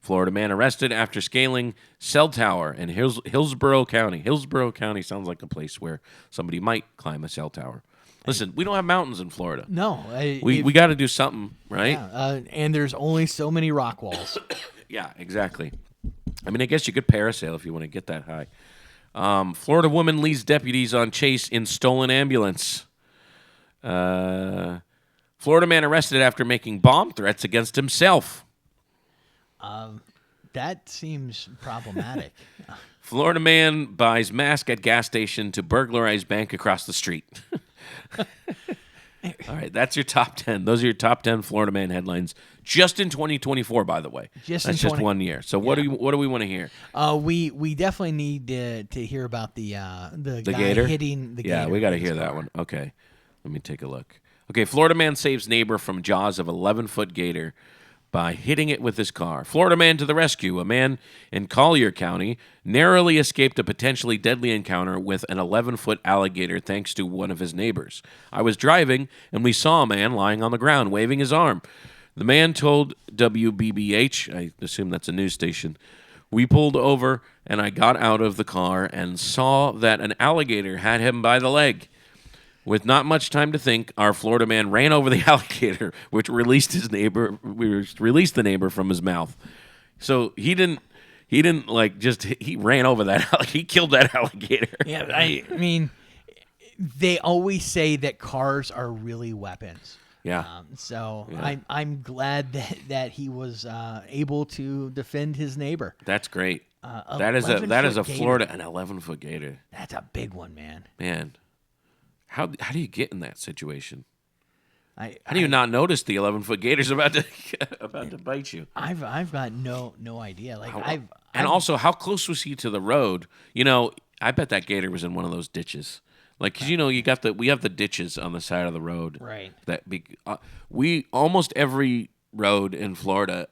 Florida man arrested after scaling cell tower in Hillsborough County. Hillsborough County sounds like a place where somebody might climb a cell tower. Listen, we don't have mountains in Florida. No, We got to do something, right? yeah, and there's only so many rock walls. Yeah, exactly. I mean, I guess you could parasail if you want to get that high. Florida woman leads deputies on chase in stolen ambulance. Florida man arrested after making bomb threats against himself. That seems problematic. Florida man buys mask at gas station to burglarize bank across the street. All right, that's your top 10. Those are your top 10 Florida man headlines just in 2024, by the way. That's just 1 year. So what do we want to hear? We definitely need to hear about the guy gator? hitting the gator. Yeah, we got to with his hear that car. one. Okay, let me take a look. Okay, Florida man saves neighbor from jaws of 11-foot gator by hitting it with his car. Florida man to the rescue. A man in Collier County narrowly escaped a potentially deadly encounter with an 11-foot alligator thanks to one of his neighbors. I was driving, and we saw a man lying on the ground waving his arm. The man told WBBH, I assume that's a news station, we pulled over, and I got out of the car and saw that an alligator had him by the leg. With not much time to think, our Florida man ran over the alligator, which released the neighbor from his mouth. So he didn't he ran over that he killed that alligator. Yeah, I mean, they always say that cars are really weapons. Yeah. I'm glad that he was able to defend his neighbor. That's great. A that is a 11-foot gator. Florida an 11-foot gator. That's a big one, man. Man. How do you get in that situation? How How do you not notice the 11-foot gator's about to bite you? I've got no idea. Like Also, how close was he to the road? You know, I bet that gator was in one of those ditches. Like, 'cause, you know, we have the ditches on the side of the road. Right. We almost every road in Florida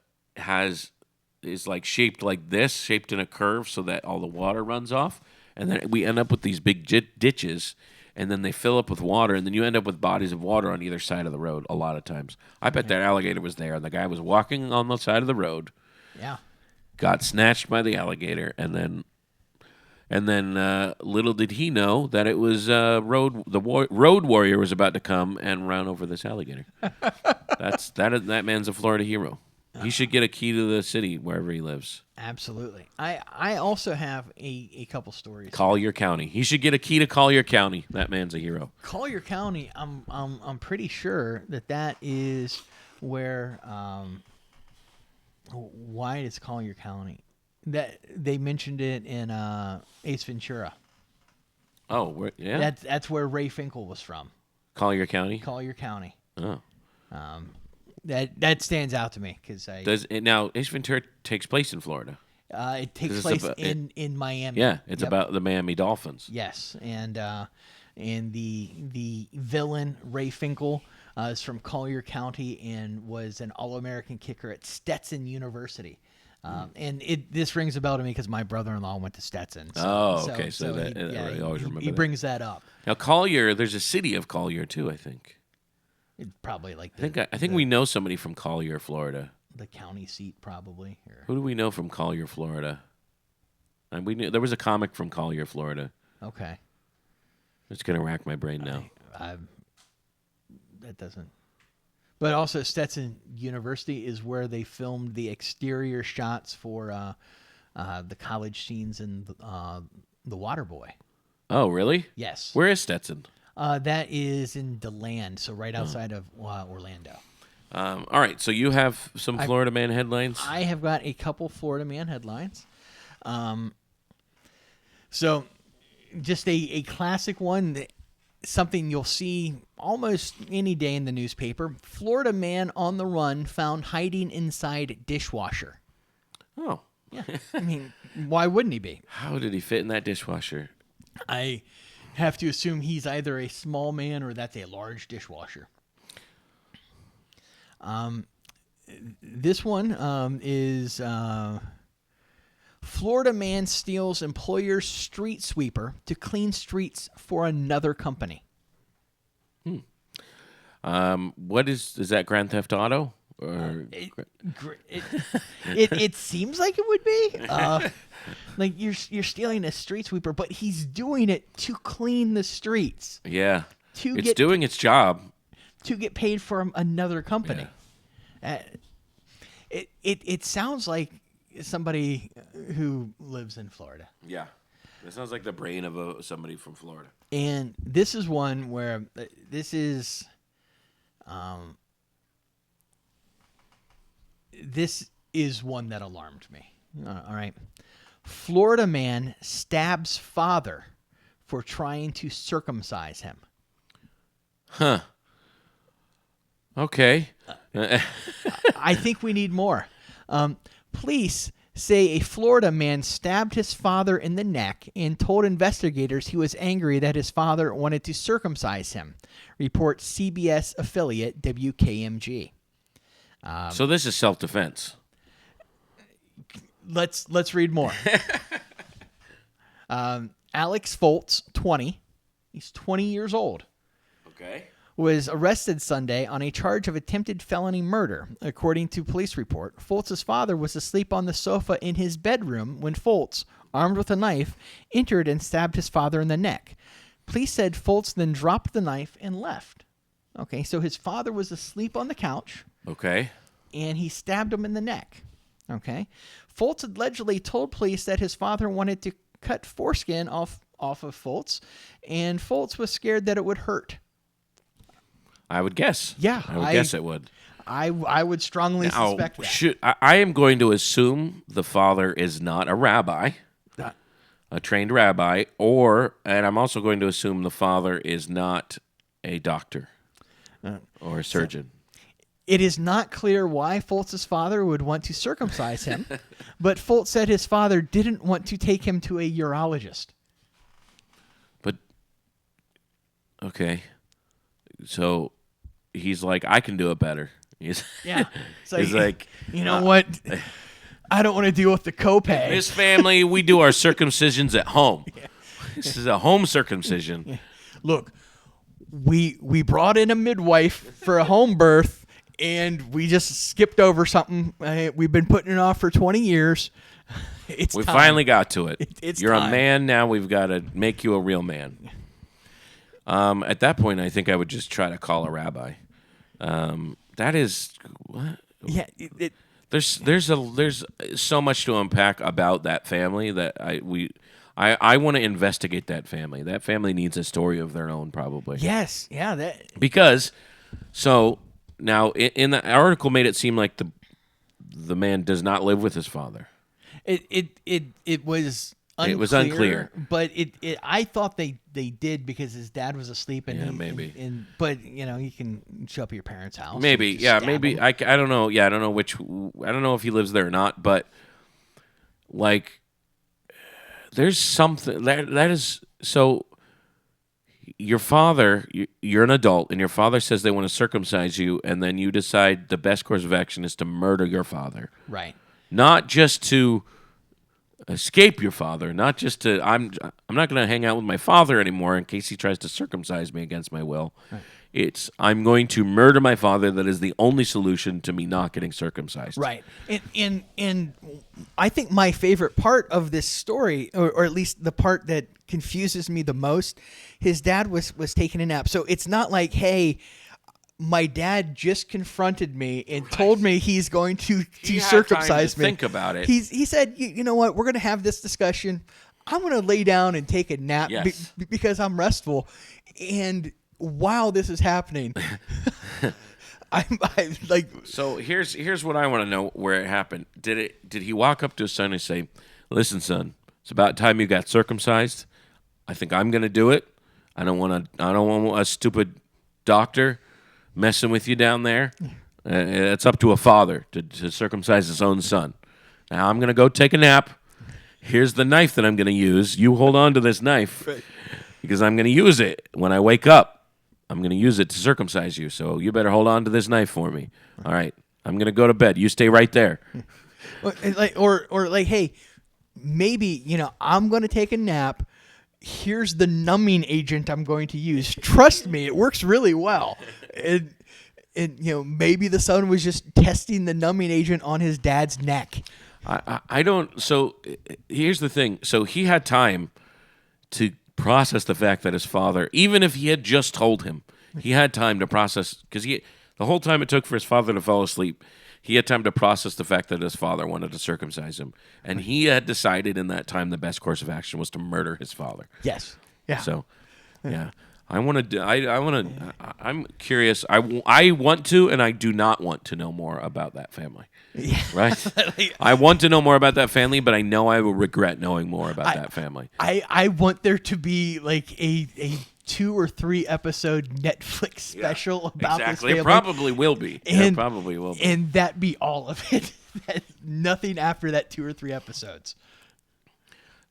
is like shaped like this, shaped in a curve, so that all the water runs off, and then we end up with these big ditches. And then they fill up with water, and then you end up with bodies of water on either side of the road a lot of times. I bet that alligator was there, and the guy was walking on the side of the road, yeah. got snatched by the alligator, and then little did he know that it was road warrior was about to come and run over this alligator. That man's a Florida hero. He should get a key to the city wherever he lives. Absolutely. I also have a couple stories. Collier County. He should get a key to Collier County. That man's a hero. Collier County. I'm pretty sure that is where. Why is Collier County? That they mentioned it in Ace Ventura. Yeah. That's where Ray Finkel was from. Collier County. Collier County. Oh. That stands out to me because Now Ace Ventura takes place in Florida? it takes it's place about- in Miami. Yeah, it's Yep. about the Miami Dolphins. Yes, and the villain Ray Finkel is from Collier County and was an All-American kicker at Stetson University. And this rings a bell to me because my brother-in-law went to Stetson. Okay, so I always remember he that. brings that up. Now Collier, there's a city of Collier too, I think. It's probably like I think we know somebody from Collier, Florida. the county seat, probably. Or, Who do we know from Collier, Florida? And we knew there was a comic from Collier, Florida. okay, It's gonna rack my brain now. that doesn't. But also, Stetson University is where they filmed the exterior shots for the college scenes in The Waterboy. Oh, really? Yes. Where is Stetson? That is in DeLand, so right outside of Orlando. All right, so you have some Florida Man headlines. I have got a couple Florida Man headlines. So, just a classic one, something you'll see almost any day in the newspaper. Florida man on the run found hiding inside dishwasher. Oh, Yeah, I mean, why wouldn't he be? how did he fit in that dishwasher? I have to assume he's either a small man or that's a large dishwasher. This one is Florida man steals employer's street sweeper to clean streets for another company. What is that Grand Theft Auto? Or It seems like it would be. Like you're stealing a street sweeper, but he's doing it to clean the streets. yeah, To it's get doing its job. to get paid from another company. It sounds like somebody who lives in Florida. Yeah, that sounds like the brain of somebody from Florida. And this is one where this is one that alarmed me. All right. Florida man stabs father for trying to circumcise him. Huh. Okay. I think we need more. Police say a Florida man stabbed his father in the neck and told investigators he was angry that his father wanted to circumcise him. Reports CBS affiliate WKMG. So this is self-defense. Let's read more. Alex Foltz, 20. He's 20 years old. Okay. Was arrested Sunday on a charge of attempted felony murder, according to police report. Foltz's father was asleep on the sofa in his bedroom when Foltz, armed with a knife, entered and stabbed his father in the neck. Police said Foltz then dropped the knife and left. Okay, so his father was asleep on the couch, Okay. and he stabbed him in the neck. Okay, Foltz allegedly told police that his father wanted to cut foreskin off of Foltz, and Foltz was scared that it would hurt. I would guess. Yeah, I would guess it would. I would strongly Now, suspect that. I am going to assume the father is not a rabbi, a trained rabbi, and I'm also going to assume the father is not a doctor or a surgeon. It is not clear why Foltz's father would want to circumcise him, but Foltz said his father didn't want to take him to a urologist. But okay, so he's like, I can do it better. He's Yeah. So he's like, you know what? I don't want to deal with the copay. this family, we do our circumcisions at home. This is a home circumcision. Look, we brought in a midwife for a home birth, and we just skipped over something. We've been putting it off for 20 years. It's We time. finally got to it. It's You're time. a man now. We've got to make you a real man. At that point, I think I would just try to call a rabbi. That is what. Yeah, There's so much to unpack about that family that I want to investigate that family. That family needs a story of their own, probably. yes, yeah, that Because so now in the article made it seem like the man does not live with his father. it was It was unclear. But I thought they did because his dad was asleep. And Yeah, maybe. But you can show up at your parents' house. Maybe, and just yeah, stab maybe. him. I don't know. Yeah, I don't know I don't know if he lives there or not. But like, there's something that is so. Your father, you're an adult, and your father says they want to circumcise you, and then you decide the best course of action is to murder your father. Right. Not just to escape your father, not just to I'm not going to hang out with my father anymore in case he tries to circumcise me against my will. Right. It's I'm going to murder my father. That is the only solution to me not getting circumcised. Right. And I think my favorite part of this story, or at least the part that confuses me the most, his dad was taking a nap. So it's not like, hey, my dad just confronted me and told me he's going to circumcise me. Think about it. He said, you know what? We're going to have this discussion. I'm going to lay down and take a nap because I'm restful. And while this is happening, I'm like. So here's what I want to know where it happened. Did he walk up to his son and say, "Listen, son, it's about time you got circumcised. I think I'm going to do it. I don't want a stupid doctor messing with you down there. It's up to a father to circumcise his own son. Now I'm going to go take a nap. Here's the knife that I'm going to use. You hold on to this knife because I'm going to use it when I wake up. I'm going to use it to circumcise you. So you better hold on to this knife for me. All right. I'm going to go to bed. You stay right there." Or like, hey, maybe, I'm going to take a nap. Here's the numbing agent I'm going to use. Trust me, it works really well. And maybe the son was just testing the numbing agent on his dad's neck. I don't. So here's the thing. So he had time to process the fact that his father, even if he had just told him, he had time to process, because the whole time it took for his father to fall asleep, he had time to process the fact that his father wanted to circumcise him, and he had decided in that time the best course of action was to murder his father. Yes. Yeah. So, yeah. I'm curious. I want to, and I do not want to know more about that family. Yeah. Right? I want to know more about that family, but I know I will regret knowing more about that family. I want there to be like a 2 or 3 episode Netflix special about this family. It probably will be. It probably will be. And that be all of it. Nothing after that 2 or 3 episodes.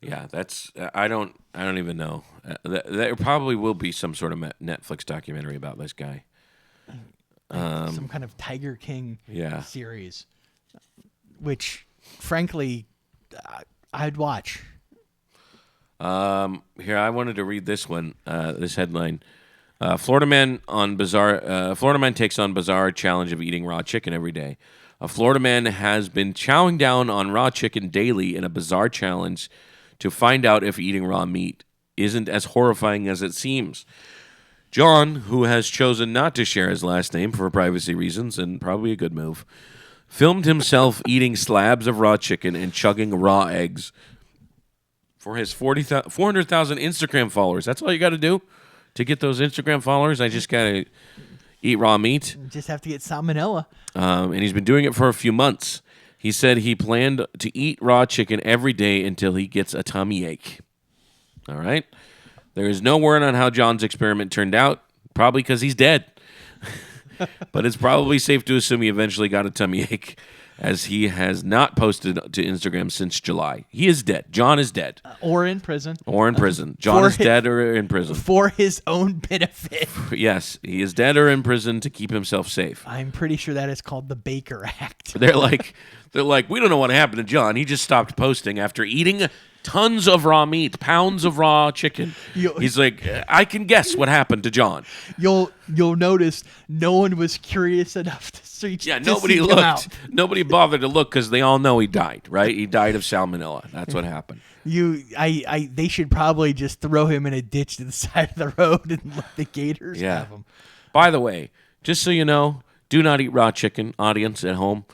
Yeah, that's I don't even know. There probably will be some sort of Netflix documentary about this guy. Some kind of Tiger King series, which, frankly, I'd watch. Here, I wanted to read this one. This headline: Florida man takes on bizarre challenge of eating raw chicken every day. A Florida man has been chowing down on raw chicken daily in a bizarre challenge to find out if eating raw meat isn't as horrifying as it seems. John, who has chosen not to share his last name for privacy reasons, and probably a good move, filmed himself eating slabs of raw chicken and chugging raw eggs for his 400,000 Instagram followers. That's all you got to do to get those Instagram followers. I just got to eat raw meat. Just have to get salmonella. And he's been doing it for a few months. He said he planned to eat raw chicken every day until he gets a tummy ache. All right? There is no word on how John's experiment turned out, probably because he's dead. But it's probably safe to assume he eventually got a tummy ache, as he has not posted to Instagram since July. He is dead. John is dead. Or in prison. John is dead or in prison. For his own benefit. Yes, he is dead or in prison to keep himself safe. I'm pretty sure that is called the Baker Act. They're like, we don't know what happened to John. He just stopped posting after eating tons of raw meat, pounds of raw chicken. He's like, I can guess what happened to John. You'll notice no one was curious enough to search. Yeah, nobody looked. Nobody bothered to look because they all know he died. Right? He died of salmonella. That's what happened. They should probably just throw him in a ditch to the side of the road and let the gators have him. By the way, just so you know, do not eat raw chicken, audience at home.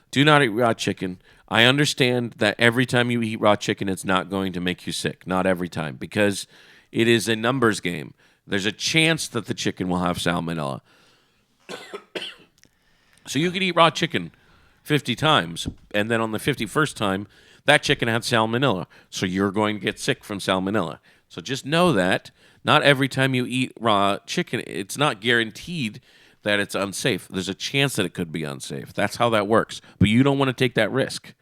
Do not eat raw chicken. I understand that every time you eat raw chicken, it's not going to make you sick. Not every time, because it is a numbers game. There's a chance that the chicken will have salmonella. So you could eat raw chicken 50 times, and then on the 51st time, that chicken had salmonella. So you're going to get sick from salmonella. So just know that not every time you eat raw chicken, it's not guaranteed that it's unsafe. There's a chance that it could be unsafe. That's how that works. But you don't want to take that risk.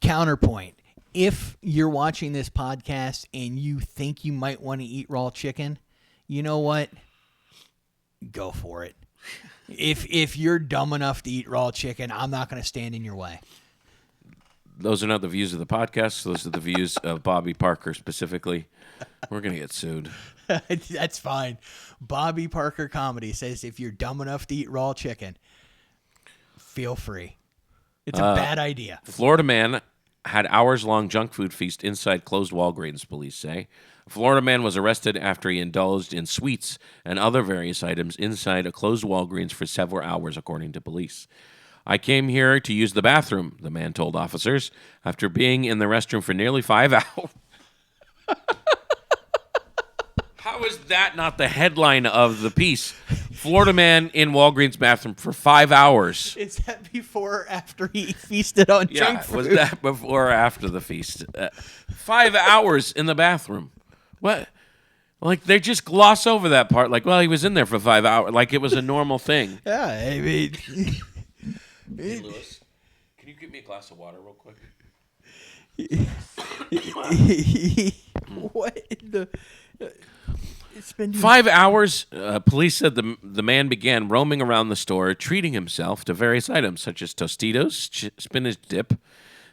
Counterpoint. If you're watching this podcast and you think you might want to eat raw chicken, you know what? Go for it. If you're dumb enough to eat raw chicken, I'm not going to stand in your way. Those are not the views of the podcast. Those are the views of Bobby Parker specifically. We're going to get sued. That's fine. Bobby Parker Comedy says if you're dumb enough to eat raw chicken, feel free. It's a bad idea. Florida man had hours-long junk food feast inside closed Walgreens, police say. A Florida man was arrested after he indulged in sweets and other various items inside a closed Walgreens for several hours, according to police. I came here to use the bathroom, the man told officers, after being in the restroom for nearly 5 hours. How is that not the headline of the piece? Florida man in Walgreens bathroom for 5 hours. Is that before or after he feasted on junk food? Was that before or after the feast? 5 hours in the bathroom. What? Like, they just gloss over that part. Like, well, he was in there for 5 hours. Like, it was a normal thing. Yeah, I mean... Hey, Lewis, can you get me a glass of water real quick? What in the... It's been 5 hours. Police said the man began roaming around the store, treating himself to various items such as Tostitos, spinach dip,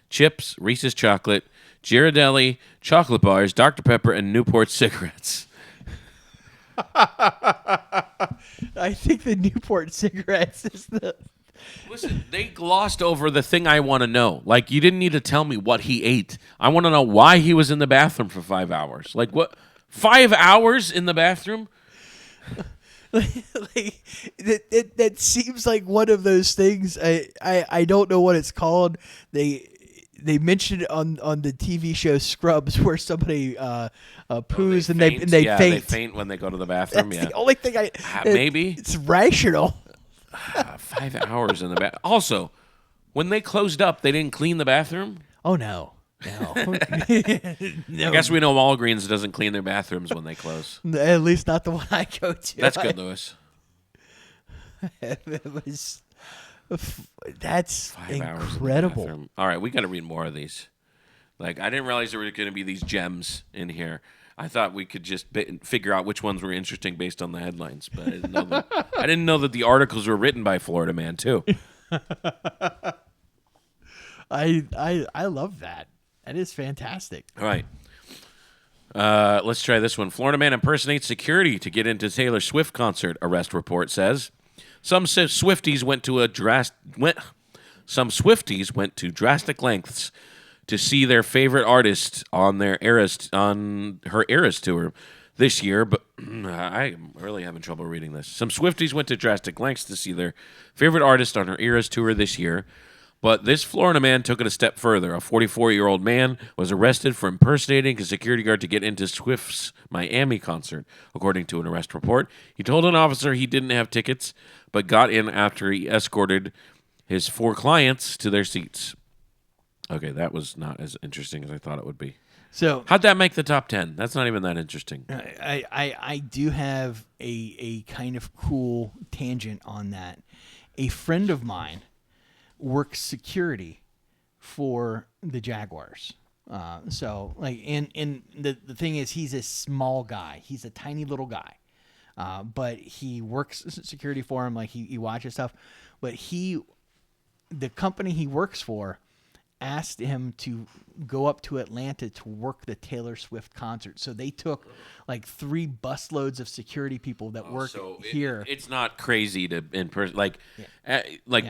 chips, Reese's chocolate, Ghirardelli, chocolate bars, Dr. Pepper, and Newport cigarettes. I think the Newport cigarettes is the... Listen, they glossed over the thing I want to know. Like, you didn't need to tell me what he ate. I want to know why he was in the bathroom for 5 hours. Like, what? 5 hours in the bathroom? Like, that seems like one of those things. I don't know what it's called. They mentioned it on the TV show Scrubs where somebody poos and they faint. They faint when they go to the bathroom. That's the only thing maybe it's rational. 5 hours in the bath. Also, when they closed up, they didn't clean the bathroom. Oh no. No. I guess we know Walgreens doesn't clean their bathrooms when they close. At least not the one I go to. That's good, Lewis. That's 5 hours incredible. in the bathroom. All right, we got to read more of these. Like, I didn't realize there were going to be these gems in here. I thought we could just figure out which ones were interesting based on the headlines, but I didn't know that the articles were written by Florida Man too. I love that. That is fantastic. All right. Let's try this one. Florida man impersonates security to get into Taylor Swift concert, arrest report says. Some Swifties went to drastic lengths to see their favorite artist on her Eras tour this year, but I'm really having trouble reading this. Some Swifties went to drastic lengths to see their favorite artist on her Eras tour this year. But this Florida man took it a step further. A 44-year-old man was arrested for impersonating a security guard to get into Swift's Miami concert, according to an arrest report. He told an officer he didn't have tickets, but got in after he escorted his 4 clients to their seats. Okay, that was not as interesting as I thought it would be. So how'd that make the top 10? That's not even that interesting. I do have a kind of cool tangent on that. A friend of mine works security for the Jaguars. So like, and the thing is, he's a small guy. He's a tiny little guy. But he works security for him. Like he watches stuff, but the company he works for asked him to go up to Atlanta to work the Taylor Swift concert. So they took like 3 busloads of security people that work here. It's not crazy to in person. Like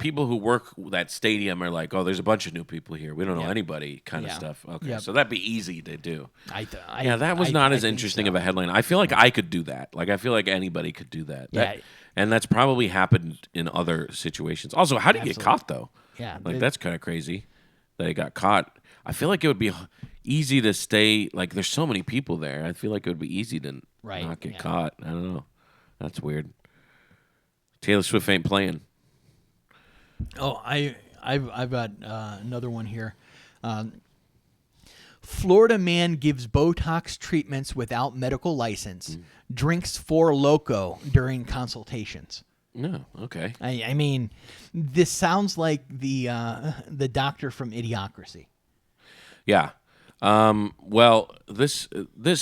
people who work that stadium are like, oh, there's a bunch of new people here. We don't know anybody kind of stuff. Okay, so that'd be easy to do. That was not as interesting of a headline. I feel like I could do that. Like I feel like anybody could do that. And that's probably happened in other situations. Also, how did you get caught though? Yeah, like that's kind of crazy that he got caught. I feel like it would be easy to stay. Like there's so many people there. I feel like it would be easy to not get caught. I don't know. That's weird. Taylor Swift ain't playing. Oh, I've got another one here. Florida man gives Botox treatments without medical license. Drinks Four Loko during consultations. No, okay. I mean, this sounds like the doctor from Idiocracy. Yeah. Well, this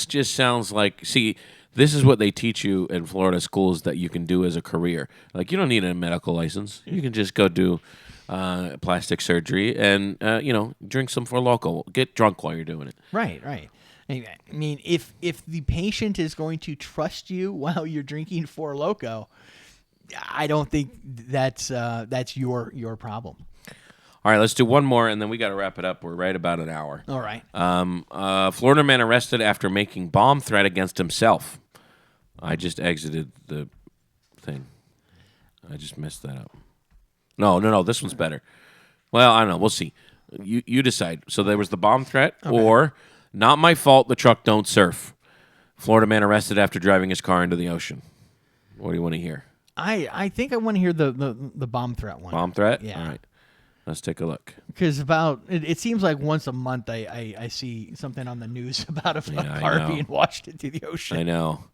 just sounds like, see, this is what they teach you in Florida schools that you can do as a career. Like, you don't need a medical license. You can just go do plastic surgery and, drink some Four Loko. Get drunk while you're doing it. Right. I mean, if the patient is going to trust you while you're drinking Four Loko, I don't think that's your problem. All right, let's do one more, and then we got to wrap it up. We're right about an hour. All right. Florida man arrested after making bomb threat against himself. I just exited the thing. I just messed that up. No. This one's better. Well, I don't know. We'll see. You decide. So there was the bomb threat, or not my fault. The truck don't surf. Florida man arrested after driving his car into the ocean. What do you want to hear? I think I want to hear the bomb threat one. Bomb threat? Yeah. All right. Let's take a look. Because it seems like once a month I see something on the news about a I car know. being washed into the ocean. I know.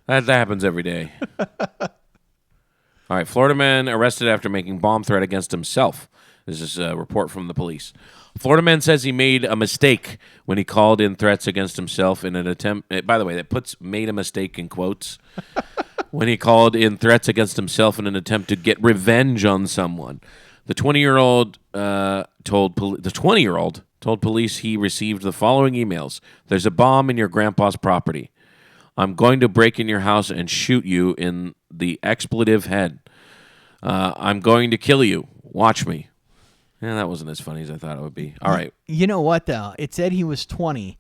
That happens every day. All right. Florida man arrested after making bomb threat against himself. This is a report from the police. Florida man says he made a mistake when he called in threats against himself in an attempt. By the way, that puts "made a mistake" in quotes. When he called in threats against himself in an attempt to get revenge on someone. The 20-year-old told police he received the following emails. There's a bomb in your grandpa's property. I'm going to break in your house and shoot you in the expletive head. I'm going to kill you. Watch me. Yeah, that wasn't as funny as I thought it would be. All right. You know what, though? It said he was 20.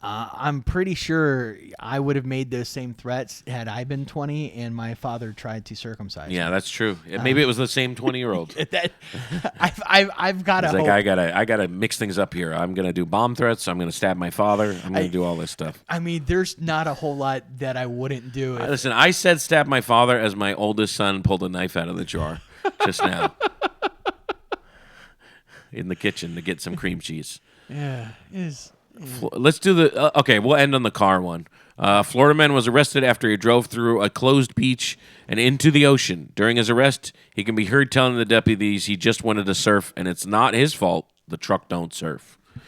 I'm pretty sure I would have made those same threats had I been 20 and my father tried to circumcise me. Yeah, that's true. Maybe it was the same 20-year-old. I've got to It's hope. like I gotta mix things up here. I'm gonna do bomb threats. I'm gonna stab my father. I'm gonna do all this stuff. I mean, there's not a whole lot that I wouldn't do. Listen, I said stab my father as my oldest son pulled a knife out of the jar just now in the kitchen to get some cream cheese. Yeah, Let's do the okay. We'll end on the car one. Florida man was arrested after he drove through a closed beach and into the ocean. During his arrest, he can be heard telling the deputies he just wanted to surf, and it's not his fault. The truck don't surf. I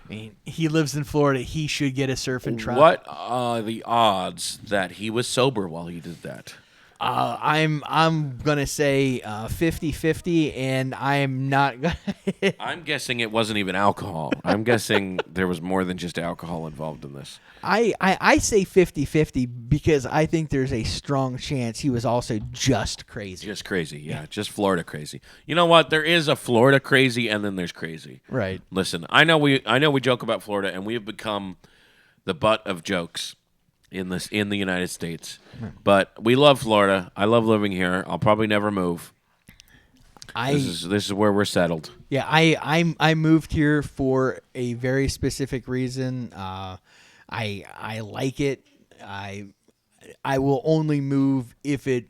mean, he lives in Florida. He should get a surfing truck. What are the odds that he was sober while he did that? I'm gonna say 50-50, and I'm not gonna. I'm guessing it wasn't even alcohol. I'm guessing there was more than just alcohol involved in this. I say 50-50 because I think there's a strong chance he was also just crazy. Just crazy, yeah. Just Florida crazy. You know what? There is a Florida crazy, and then there's crazy. Right. Listen, I know we joke about Florida, and we have become the butt of jokes in the United States. But we love Florida. I love living here. I'll probably never move. This is where we're settled. Yeah, I moved here for a very specific reason. I like it. I will only move if it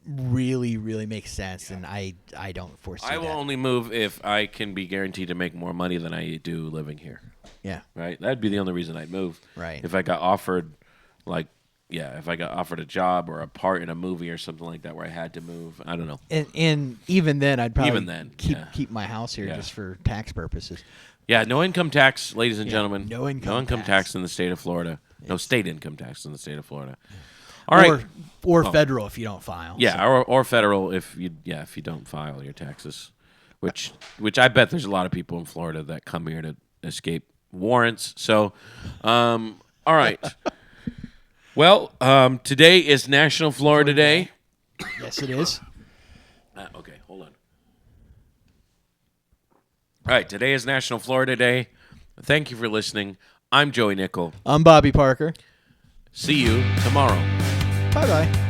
really, really makes sense, and I don't foresee that. I will only move if I can be guaranteed to make more money than I do living here. Yeah. Right? That'd be the only reason I'd move. Right. If I got offered, if I got offered a job or a part in a movie or something like that where I had to move, I don't know. And even then, I'd probably keep my house here just for tax purposes. Yeah, no income tax, ladies and gentlemen. No income tax in the state of Florida. No state income tax in the state of Florida. All right. Or federal if you don't file. Yeah, so. or federal if you don't file your taxes, which I bet there's a lot of people in Florida that come here to escape warrants. So, all right. Well, today is National Florida Day. Yes, it is. Okay, hold on. All right, today is National Florida Day. Thank you for listening. I'm Joey Nickel. I'm Bobby Parker. See you tomorrow. Bye-bye.